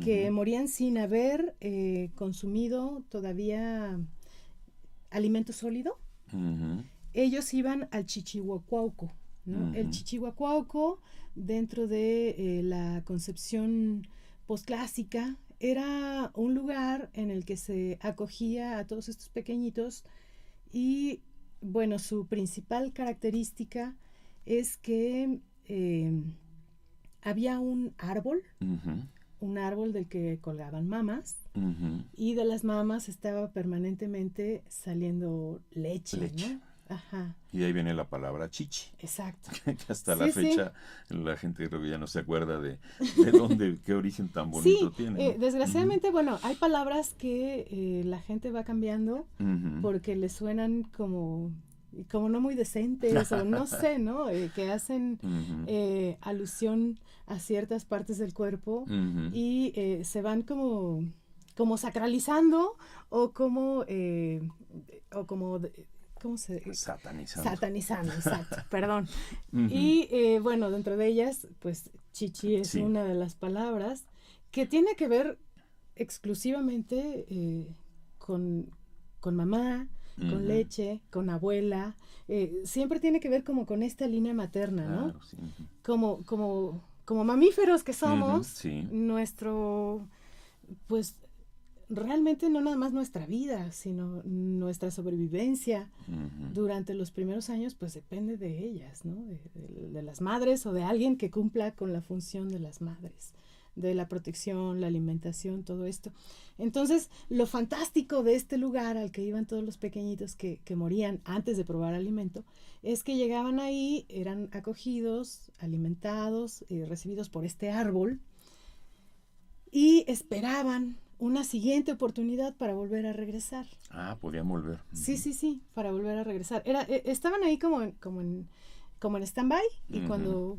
que morían sin haber consumido todavía alimento sólido. Ellos iban al Chichihuacuauco, ¿no? El Chichihuacuauco, dentro de la concepción posclásica, era un lugar en el que se acogía a todos estos pequeñitos y, bueno, su principal característica es que había un árbol del que colgaban mamas, y de las mamas estaba permanentemente saliendo leche. ¿No? Ajá. Y ahí viene la palabra chichi. Exacto. Que hasta la fecha la gente creo que ya no se acuerda de dónde, qué origen tan bonito tiene. ¿No? Desgraciadamente, bueno, hay palabras que la gente va cambiando porque le suenan como no muy decentes o no sé, ¿no? Que hacen alusión a ciertas partes del cuerpo y se van como sacralizando o como ¿cómo se? Satanizando, exacto, perdón. Y bueno, dentro de ellas, pues chichi es una de las palabras que tiene que ver exclusivamente con mamá, con leche, con abuela, siempre tiene que ver como con esta línea materna, ¿no? Claro, sí. Como mamíferos que somos, nuestro, pues realmente no nada más nuestra vida, sino nuestra sobrevivencia durante los primeros años, pues depende de ellas, ¿no? De las madres o de alguien que cumpla con la función de las madres, de la protección, la alimentación, todo esto. Entonces, lo fantástico de este lugar al que iban todos los pequeñitos que morían antes de probar alimento, es que llegaban ahí, eran acogidos, alimentados, recibidos por este árbol, y esperaban una siguiente oportunidad para volver a regresar. Ah, podían volver. Sí, para volver a regresar. Estaban ahí como en stand-by, y cuando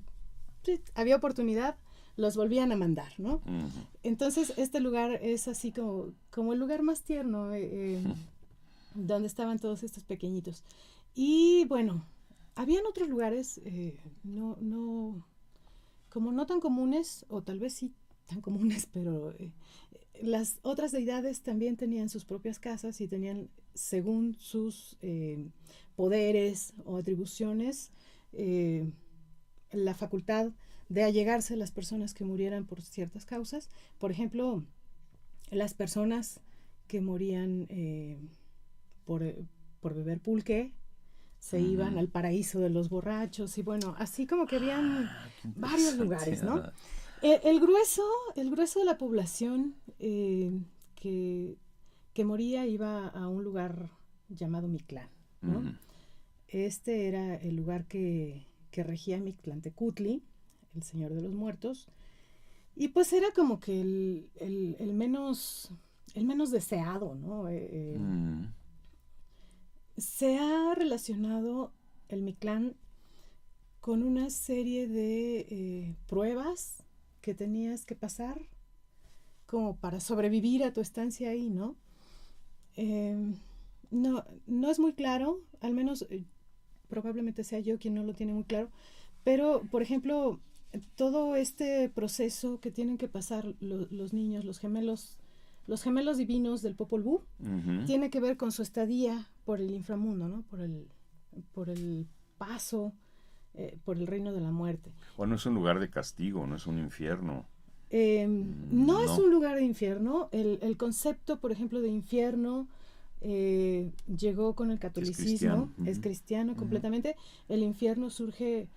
había oportunidad, los volvían a mandar, ¿no? Entonces, este lugar es así como el lugar más tierno, donde estaban todos estos pequeñitos. Y bueno, habían otros lugares, como no tan comunes, o tal vez sí tan comunes, pero las otras deidades también tenían sus propias casas y tenían, según sus poderes o atribuciones, la facultad de allegarse a las personas que murieran por ciertas causas. Por ejemplo, las personas que morían por beber pulque se iban al paraíso de los borrachos, y bueno, así como que habían varios lugares, ¿no? El grueso de la población que moría iba a un lugar llamado Mictlán, ¿no? Este era el lugar que regía Mictlantecutli, el señor de los muertos, y pues era como que el menos deseado, ¿no? Se ha relacionado el Mictlán con una serie de pruebas que tenías que pasar como para sobrevivir a tu estancia ahí, ¿no? No es muy claro, al menos probablemente sea yo quien no lo tiene muy claro, pero, por ejemplo, todo este proceso que tienen que pasar los niños, los gemelos divinos del Popol Vuh, tiene que ver con su estadía por el inframundo, ¿no? Por el paso por el reino de la muerte. Bueno, es un lugar de castigo, no es un infierno. No es un lugar de infierno. El concepto, por ejemplo, de infierno llegó con el catolicismo, es cristiano completamente. El infierno surge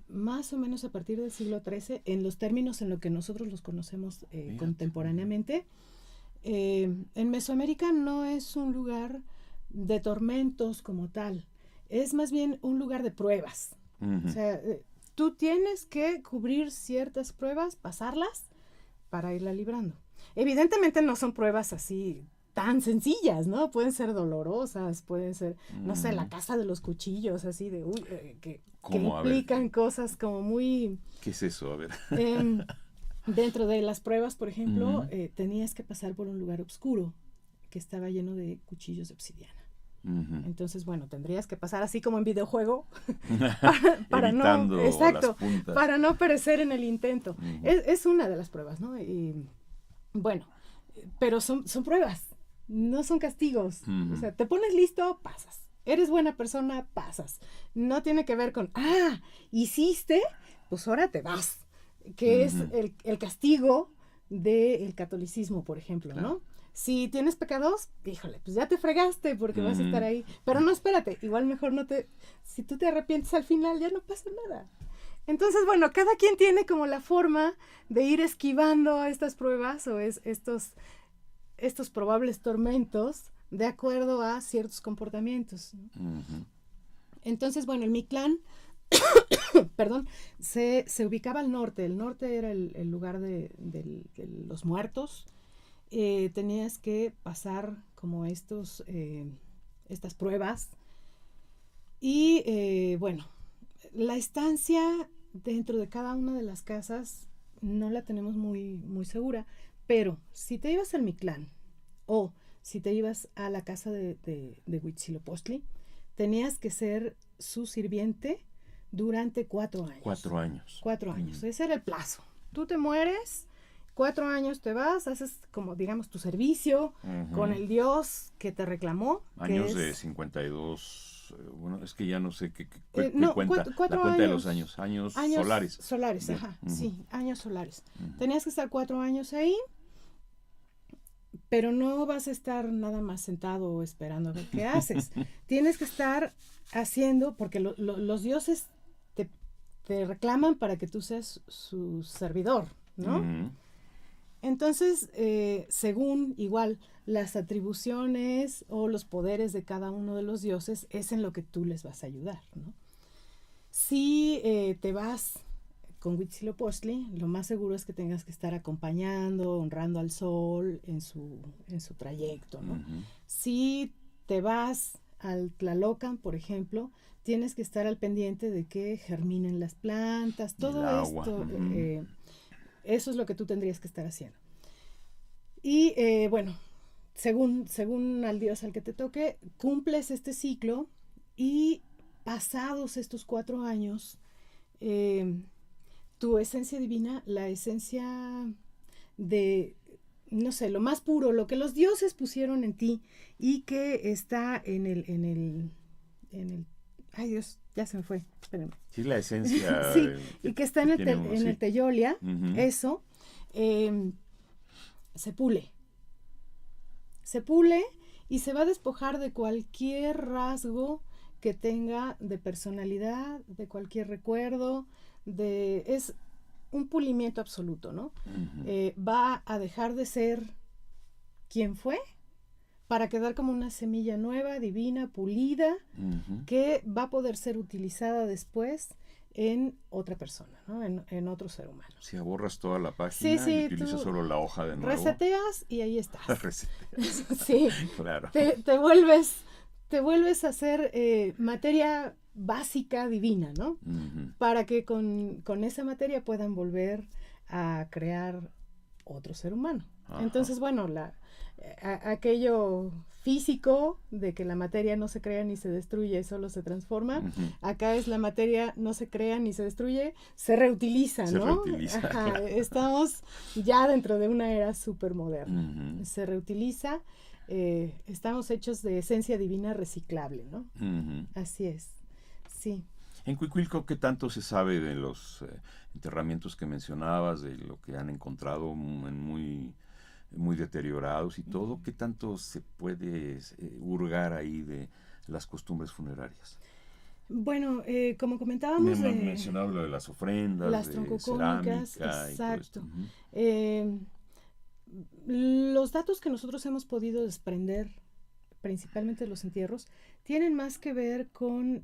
más o menos a partir del siglo XIII, en los términos en los que nosotros los conocemos contemporáneamente. En Mesoamérica no es un lugar de tormentos como tal. es más bien un lugar de pruebas. Ujú. O sea, tú tienes que cubrir ciertas pruebas, pasarlas para irla librando. Evidentemente no son pruebas así tan sencillas, ¿no? Pueden ser dolorosas, pueden ser, no sé, la casa de los cuchillos, así de, uy, que ¿Cómo? A ver, implican cosas como muy... ¿qué es eso? A ver. em, dentro de las pruebas, por ejemplo, Ujú. tenías que pasar por un lugar oscuro que estaba lleno de cuchillos de obsidiana. Ujú. Entonces, bueno, tendrías que pasar así como en videojuego para no, Evitando las exacto, puntas. para no perecer en el intento. Ujú. Es una de las pruebas, ¿no? Y bueno, pero son pruebas, no son castigos. O Ujú. sea, te pones listo, pasas. Eres buena persona, pasas. No tiene que ver con, hiciste, pues ahora te vas. Que es Ujú. el castigo del catolicismo, por ejemplo, Claro. ¿no? Si tienes pecados, híjole, pues ya te fregaste porque vas a estar Ujú. ahí. Pero no, espérate, igual mejor no te... Si tú te arrepientes al final, ya no pasa nada. Entonces, bueno, cada quien tiene como la forma de ir esquivando estas pruebas o estos probables tormentos de acuerdo a ciertos comportamientos, ¿no? Ujú. Entonces, bueno, el Mictlán, perdón, se ubicaba al norte. El norte era el lugar de los muertos. Tenías que pasar como estas pruebas. Y bueno, la estancia dentro de cada una de las casas no la tenemos muy, muy segura, pero si te ibas al Mictlán o si te ibas a la casa de Huitzilopochtli, tenías que ser su sirviente durante 4 años. 4 años. 4 años, Ujú. ese era el plazo. Tú te mueres, 4 años te vas, haces como digamos tu servicio con Ujú. el dios que te reclamó, que Años de es 52. Bueno, es que ya no sé qué no, cuenta. La cuatro cuenta de los años. años. Años Años solares. solares, Bien. ajá, Ujú. sí, años solares. Ujú. Tenías que estar 4 años ahí, pero no vas a estar nada más sentado esperando a ver qué haces. Tienes que estar haciendo, porque los dioses te, te reclaman para que tú seas su servidor, ¿no? Ujú. Entonces, según igual las atribuciones o los poderes de cada uno de los dioses, es en lo que tú les vas a ayudar, ¿no? Si te vas con Huitzilopochtli, lo más seguro es que tengas que estar acompañando, honrando al sol en su trayecto, ¿no? Ujú. Si te vas al Tlalocan, por ejemplo, tienes que estar al pendiente de que germinen las plantas, Y el todo agua. esto, Ujú. eso es lo que tú tendrías que estar haciendo. Y bueno, según al dios al que te toque, cumples este ciclo y pasados estos 4 años, eh, tu esencia divina, la esencia de, no sé, lo más puro, lo que los dioses pusieron en ti y que está en el, ay Dios, ya se me fue, espérenme. Sí, la esencia Sí, y que está que en el, tiene uno, en el sí. Teyolia, Ujú. eso, eh, se pule. Se pule y se va a despojar de cualquier rasgo que tenga de personalidad, de cualquier recuerdo, es un pulimiento absoluto, ¿no? Ujú. Va a dejar de ser quien fue para quedar como una semilla nueva, divina, pulida, Ujú. que va a poder ser utilizada después en otra persona, ¿no? En otro ser humano. Si borras toda la Sí, página y sí, utilizas tú solo la hoja de nuevo. reseteas y ahí estás. Reseteas. Sí, Claro. te vuelves a hacer materia básica divina, ¿no? Ujú. Para que con esa materia puedan volver a crear otro ser humano. Ajá. Entonces, bueno, aquello físico de que la materia no se crea ni se destruye, solo se transforma. Ujú. Acá es la materia no se crea ni se destruye, se reutiliza, Se ¿no? reutiliza, Ajá, claro. estamos ya dentro de una era súper moderna. Ujú. Se reutiliza, estamos hechos de esencia divina reciclable, ¿no? Ujú. Así es, sí. En Cuicuilco, ¿qué tanto se sabe de los enterramientos que mencionabas, de lo que han encontrado muy deteriorados y todo? ¿Qué tanto se puede hurgar ahí de las costumbres funerarias? Bueno, como Me comentábamos han de mencionado lo de las ofrendas, las de troncocónicas, cerámica y todo esto. exacto. Ujú. Eh, los datos que nosotros hemos podido desprender principalmente los entierros, tienen más que ver con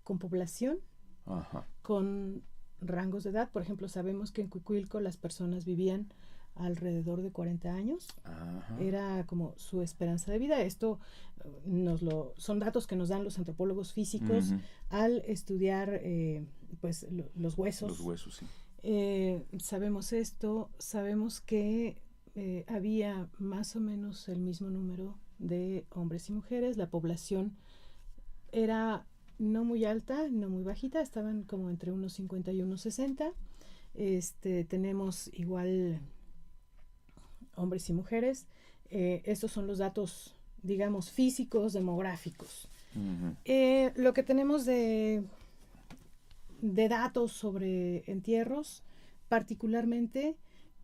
población, Ajá. con rangos de edad. Por ejemplo, sabemos que en Cuicuilco las personas vivían alrededor de 40 años. Ajá. Era como su esperanza de vida. Esto son datos que nos dan los antropólogos físicos Ujú. al estudiar pues los huesos. Los huesos, sí. Sabemos esto, sabemos que había más o menos el mismo número de hombres y mujeres. La población era no muy alta, no muy bajita, estaban como entre unos 50 y unos 60. Tenemos igual hombres y mujeres. Estos son los datos, digamos, físicos, demográficos. Ujú. Lo que tenemos de datos sobre entierros, particularmente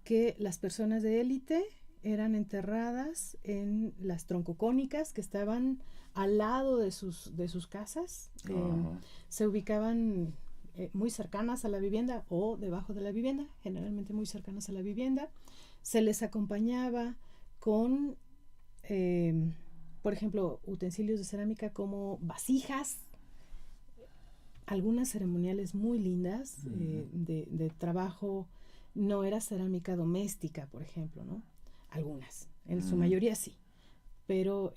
que las personas de élite eran enterradas en las troncocónicas que estaban al lado de sus casas. Se ubicaban muy cercanas a la vivienda o debajo de la vivienda, generalmente muy cercanas a la vivienda. Se les acompañaba con, por ejemplo, utensilios de cerámica como vasijas, algunas ceremoniales muy lindas, de trabajo. No era cerámica doméstica, por ejemplo, ¿no? Algunas, en su mayoría sí, pero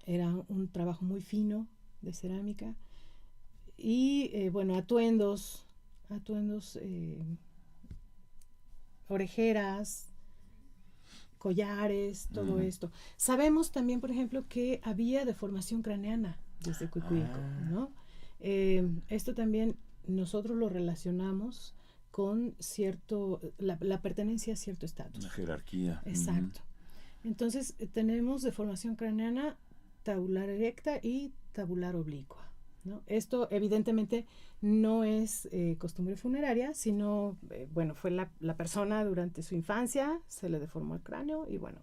era un trabajo muy fino de cerámica. Y bueno, atuendos, orejeras, collares, todo esto. Sabemos también, por ejemplo, que había deformación craneana desde Cuicuilco, ¿no? Esto también nosotros lo relacionamos con la pertenencia a cierto estatus. La jerarquía. Exacto. Entonces tenemos deformación craneana tabular erecta y tabular oblicua, ¿no? Esto evidentemente no es costumbre funeraria, sino, bueno, fue la persona durante su infancia, se le deformó el cráneo y bueno,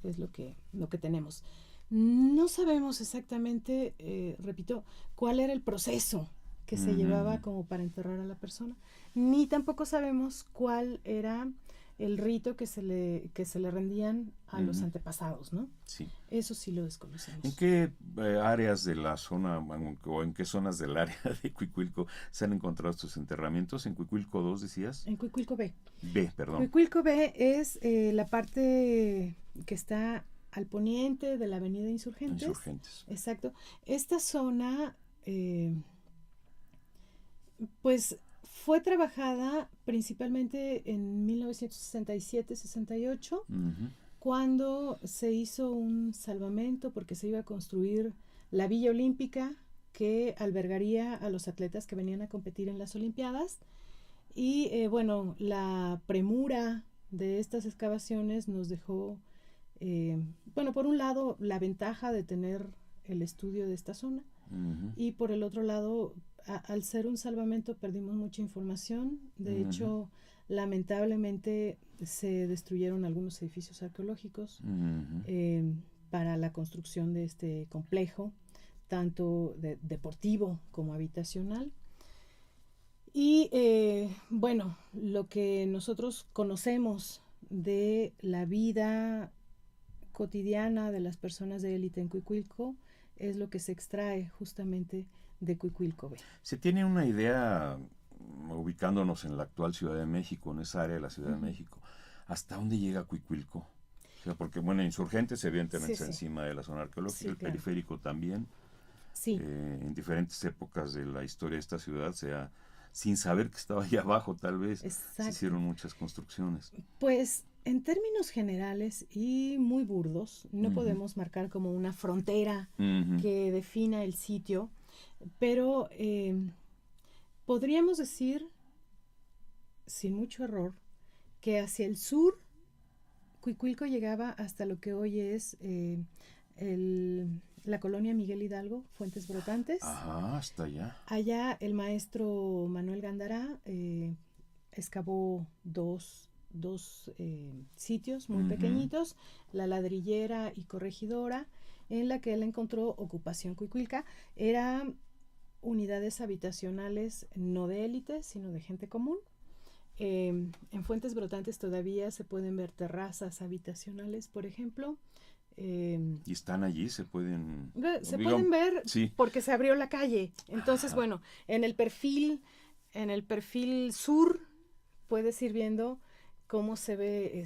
es lo que tenemos. No sabemos exactamente, repito, cuál era el proceso que se llevaba como para enterrar a la persona, ni tampoco sabemos cuál era el rito que se le rendían a los antepasados, ¿no? Sí. Eso sí lo desconocemos. ¿En qué áreas de la zona o en qué zonas del área de Cuicuilco se han encontrado estos enterramientos? ¿En Cuicuilco 2 decías? En Cuicuilco B. B, perdón. Cuicuilco B es la parte que está al poniente de la avenida Insurgentes. Insurgentes. Exacto. Esta zona, pues, fue trabajada principalmente en 1967-68, cuando se hizo un salvamento porque se iba a construir la Villa Olímpica que albergaría a los atletas que venían a competir en las Olimpiadas. Y bueno, la premura de estas excavaciones nos dejó, bueno, por un lado, la ventaja de tener el estudio de esta zona, y por el otro lado, al ser un salvamento perdimos mucha información. De hecho, lamentablemente se destruyeron algunos edificios arqueológicos para la construcción de este complejo, tanto deportivo como habitacional. Y bueno, lo que nosotros conocemos de la vida cotidiana de las personas de élite en Cuicuilco es lo que se extrae justamente de Cuicuilco B. ¿Se tiene una idea, ubicándonos en la actual Ciudad de México, en esa área de la Ciudad de México, hasta dónde llega Cuicuilco? O sea, porque, bueno, Insurgentes evidentemente está encima de la zona arqueológica, sí, el claro. periférico también. Sí. En diferentes épocas de la historia de esta ciudad, sin saber que estaba allá abajo, tal vez, se hicieron muchas construcciones. Pues, en términos generales y muy burdos, no podemos marcar como una frontera que defina el sitio, pero podríamos decir, sin mucho error, que hacia el sur Cuicuilco llegaba hasta lo que hoy es la colonia Miguel Hidalgo, Fuentes Brotantes. Ajá, hasta allá. Allá el maestro Manuel Gándara excavó dos sitios muy pequeñitos, La Ladrillera y Corregidora, en la que él encontró ocupación cuicuilca. Eran unidades habitacionales no de élite, sino de gente común. En Fuentes Brotantes todavía se pueden ver terrazas habitacionales, por ejemplo. Y están allí, se pueden... Pueden ver sí. porque se abrió la calle. Entonces, bueno, en el perfil sur puedes ir viendo cómo se ve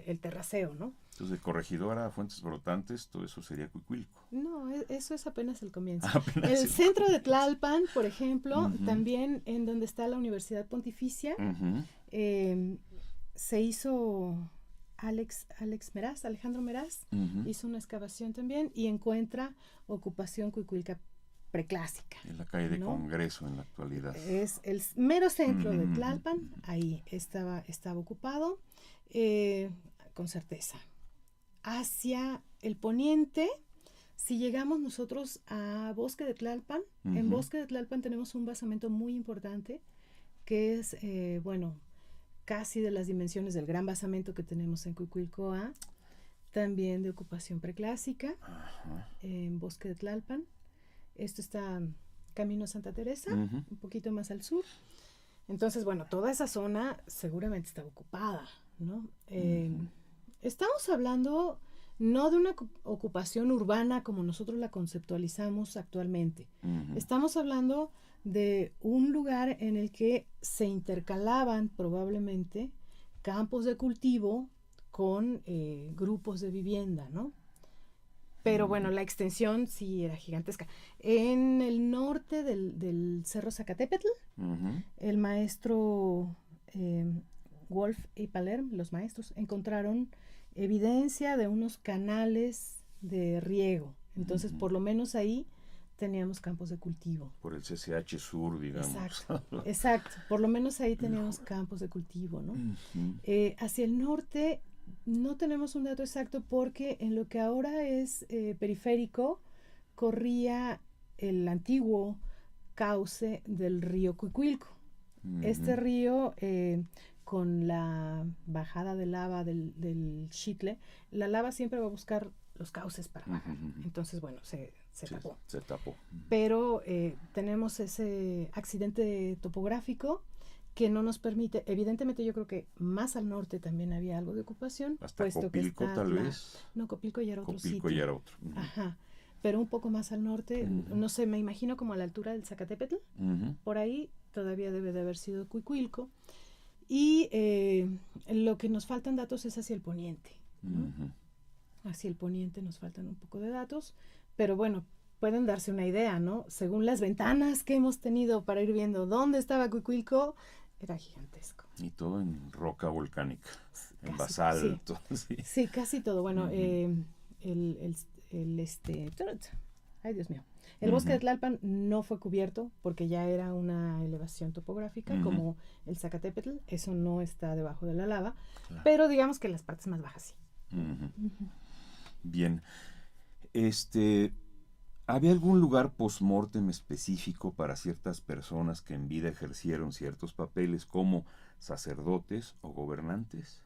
el terraceo, ¿no? Entonces, de Corregidora a Fuentes Brotantes, todo eso sería Cuicuilco. No, eso es apenas el comienzo. Apenas el centro de Tlalpan, por ejemplo, uh-huh. también en donde está la Universidad Pontificia, uh-huh. Se hizo Alejandro Meraz, uh-huh. hizo una excavación también y encuentra ocupación cuicuilca preclásica. En la calle de Congreso en la actualidad. Es el mero centro de Tlalpan, ahí estaba ocupado, con certeza. Hacia el poniente, si llegamos nosotros a Bosque de Tlalpan, en Bosque de Tlalpan tenemos un basamento muy importante, que es, casi de las dimensiones del gran basamento que tenemos en Cuicuilcoa, también de ocupación preclásica, en Bosque de Tlalpan. Esto está camino a Santa Teresa, un poquito más al sur. Entonces, toda esa zona seguramente estaba ocupada, ¿no? Estamos hablando no de una ocupación urbana como nosotros la conceptualizamos actualmente. Estamos hablando de un lugar en el que se intercalaban probablemente campos de cultivo con grupos de vivienda, ¿no? Pero la extensión sí era gigantesca. En el norte del Cerro Zacatépetl, el maestro Wolf y Palerm, los maestros, encontraron evidencia de unos canales de riego. Entonces, por lo menos ahí teníamos campos de cultivo. Por el CCH Sur, digamos. Exacto. Por lo menos ahí teníamos campos de cultivo, ¿no? Hacia el norte no tenemos un dato exacto porque en lo que ahora es periférico corría el antiguo cauce del río Cuicuilco. Este río, con la bajada de lava del Xitle, la lava siempre va a buscar los cauces para bajar. Entonces, se tapó. Se tapó. Pero tenemos ese accidente topográfico que no nos permite, evidentemente yo creo que más al norte también había algo de ocupación. Hasta Copilco tal vez. No, Copilco ya era otro sitio. Copilco ya era otro. Ajá, pero un poco más al norte, no sé, me imagino como a la altura del Zacatépetl, por ahí todavía debe de haber sido Cuicuilco. Y lo que nos faltan datos es hacia el poniente, ¿no? Hacia el poniente nos faltan un poco de datos, pero pueden darse una idea, ¿no? Según las ventanas que hemos tenido para ir viendo dónde estaba Cuicuilco, era gigantesco. Y todo en roca volcánica, en basalto. Sí, casi todo. Ay, Dios mío. El bosque de Tlalpan no fue cubierto porque ya era una elevación topográfica como el Zacatépetl. Eso no está debajo de la lava, pero digamos que las partes más bajas sí. Bien. ¿Había algún lugar post-mortem específico para ciertas personas que en vida ejercieron ciertos papeles como sacerdotes o gobernantes?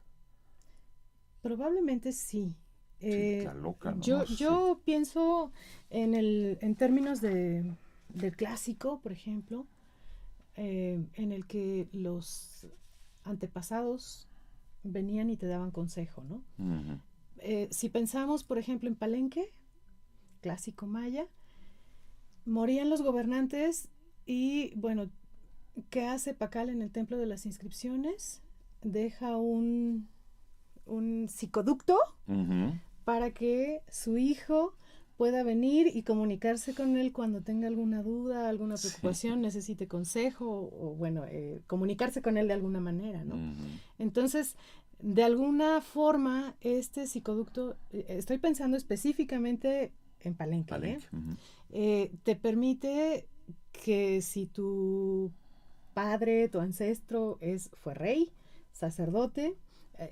Probablemente sí. La loca, ¿no? Yo pienso en términos del clásico, por ejemplo, en el que los antepasados venían y te daban consejo, ¿no? Si pensamos, por ejemplo, en Palenque, clásico maya, morían los gobernantes y, ¿qué hace Pacal en el Templo de las Inscripciones? Deja un psicoducto para que su hijo pueda venir y comunicarse con él cuando tenga alguna duda, alguna preocupación, necesite consejo o comunicarse con él de alguna manera, ¿no? Entonces, de alguna forma, este psicoducto, estoy pensando específicamente en Palenque. Te permite que si tu padre, tu ancestro fue rey, sacerdote,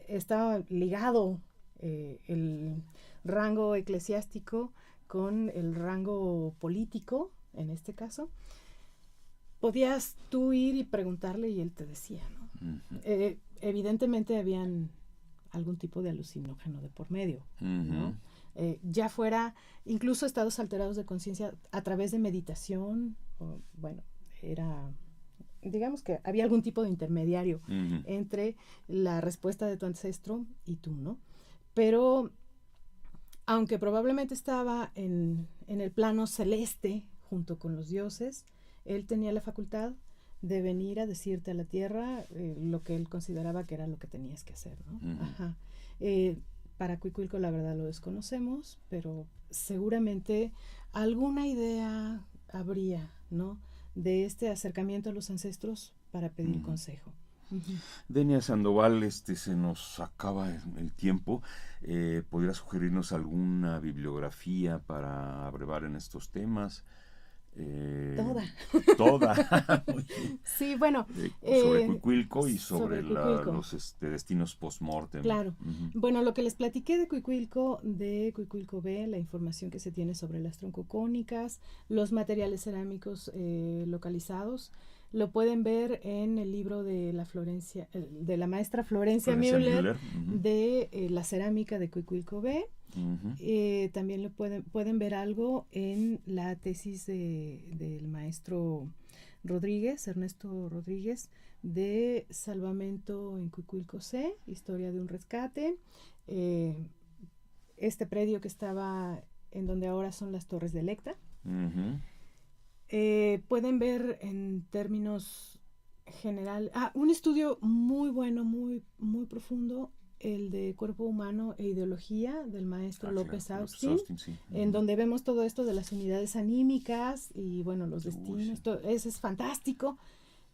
está ligado el rango eclesiástico con el rango político, en este caso, podías tú ir y preguntarle y él te decía, ¿no? Evidentemente habían algún tipo de alucinógeno de por medio, ¿no? Ya fuera incluso estados alterados de conciencia a través de meditación, era digamos que había algún tipo de intermediario Ujú. entre la respuesta de tu ancestro y tú, ¿no? Pero aunque probablemente estaba en el plano celeste junto con los dioses, él tenía la facultad de venir a decirte a la tierra lo que él consideraba que era lo que tenías que hacer, ¿no? Ujú. Ajá. Para Cuicuilco la verdad lo desconocemos, pero seguramente alguna idea habría, ¿no? De este acercamiento a los ancestros para pedir Ujú. consejo. Ujú. Denia Sandoval, se nos acaba el tiempo. ¿Podría sugerirnos alguna bibliografía para abrevar en estos temas? Toda. Toda. Muy bien. Sí, bueno, Sobre Cuicuilco y sobre sobre Cuicuilco. los destinos post-mortem. Claro. Ujú. Bueno, lo que les platiqué de Cuicuilco B, la información que se tiene sobre las troncocónicas, los materiales cerámicos localizados, lo pueden ver en el libro de de la maestra Florencia Müller, Ujú. de la cerámica de Cuicuilco B. Ujú. También pueden ver algo en la tesis del maestro Rodríguez, Ernesto Rodríguez, de Salvamento en Cuicuilco C, Historia de un rescate. Este predio que estaba en donde ahora son las Torres de Electa. Ujú. Pueden ver en términos general, un estudio muy bueno, muy, muy profundo, el de Cuerpo Humano e Ideología del maestro López Claro, Austin, sí. en Ujú. donde vemos todo esto de las unidades anímicas y bueno, los Uy, destinos, sí. ese es fantástico.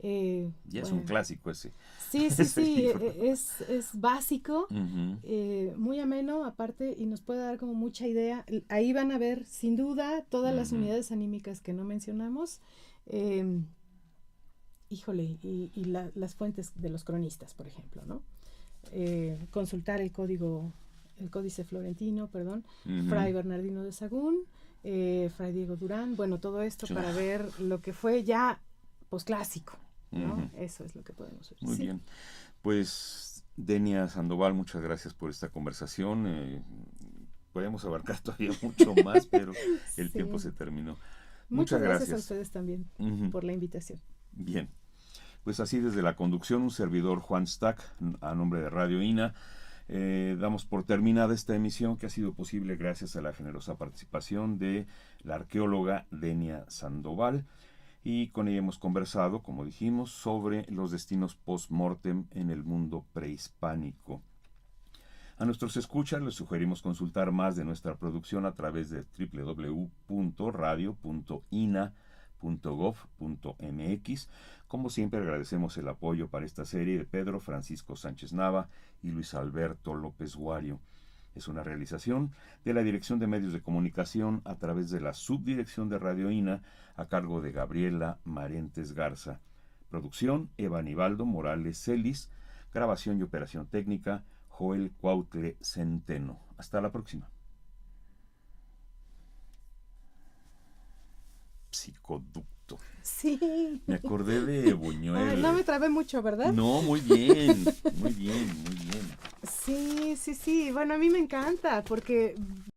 Ya es un Bueno, clásico ese, sí, ese libro. es básico, Ujú. muy ameno aparte y nos puede dar como mucha idea. Ahí van a ver sin duda todas las Ujú. unidades anímicas que no mencionamos. Eh, híjole, las fuentes de los cronistas, por ejemplo, ¿no? Consultar el Códice Florentino, perdón, Ujú. Fray Bernardino de Sagún, Fray Diego Durán, bueno, todo esto para Claro. ver lo que fue ya posclásico, ¿no? Ujú. Eso es lo que podemos ver. Muy Sí. bien. Pues, Denia Sandoval, muchas gracias por esta conversación. Podemos abarcar todavía mucho más, pero el tiempo Sí. se terminó. Muchas Muchas gracias a gracias. ustedes también Ujú. por la invitación. Bien. Pues así desde la conducción, un servidor Juan Stack, a nombre de Radio INA, damos por terminada esta emisión que ha sido posible gracias a la generosa participación de la arqueóloga Denia Sandoval. Y con ella hemos conversado, como dijimos, sobre los destinos post-mortem en el mundo prehispánico. A nuestros escuchas les sugerimos consultar más de nuestra producción a través de www.radio.ina.gov.mx. Como siempre agradecemos el apoyo para esta serie de Pedro Francisco Sánchez Nava y Luis Alberto López Guario. Es una realización de la Dirección de Medios de Comunicación a través de la Subdirección de Radio INA a cargo de Gabriela Marentes Garza. Producción Eva Nivaldo Morales Celis. Grabación y operación técnica Joel Cuautle Centeno. Hasta la próxima. Psicoducto. Sí. Me acordé de Ay, no me Buñuel. trabé mucho, ¿verdad? No, muy bien, muy bien, muy bien. Sí, sí, sí. Bueno, a mí me encanta porque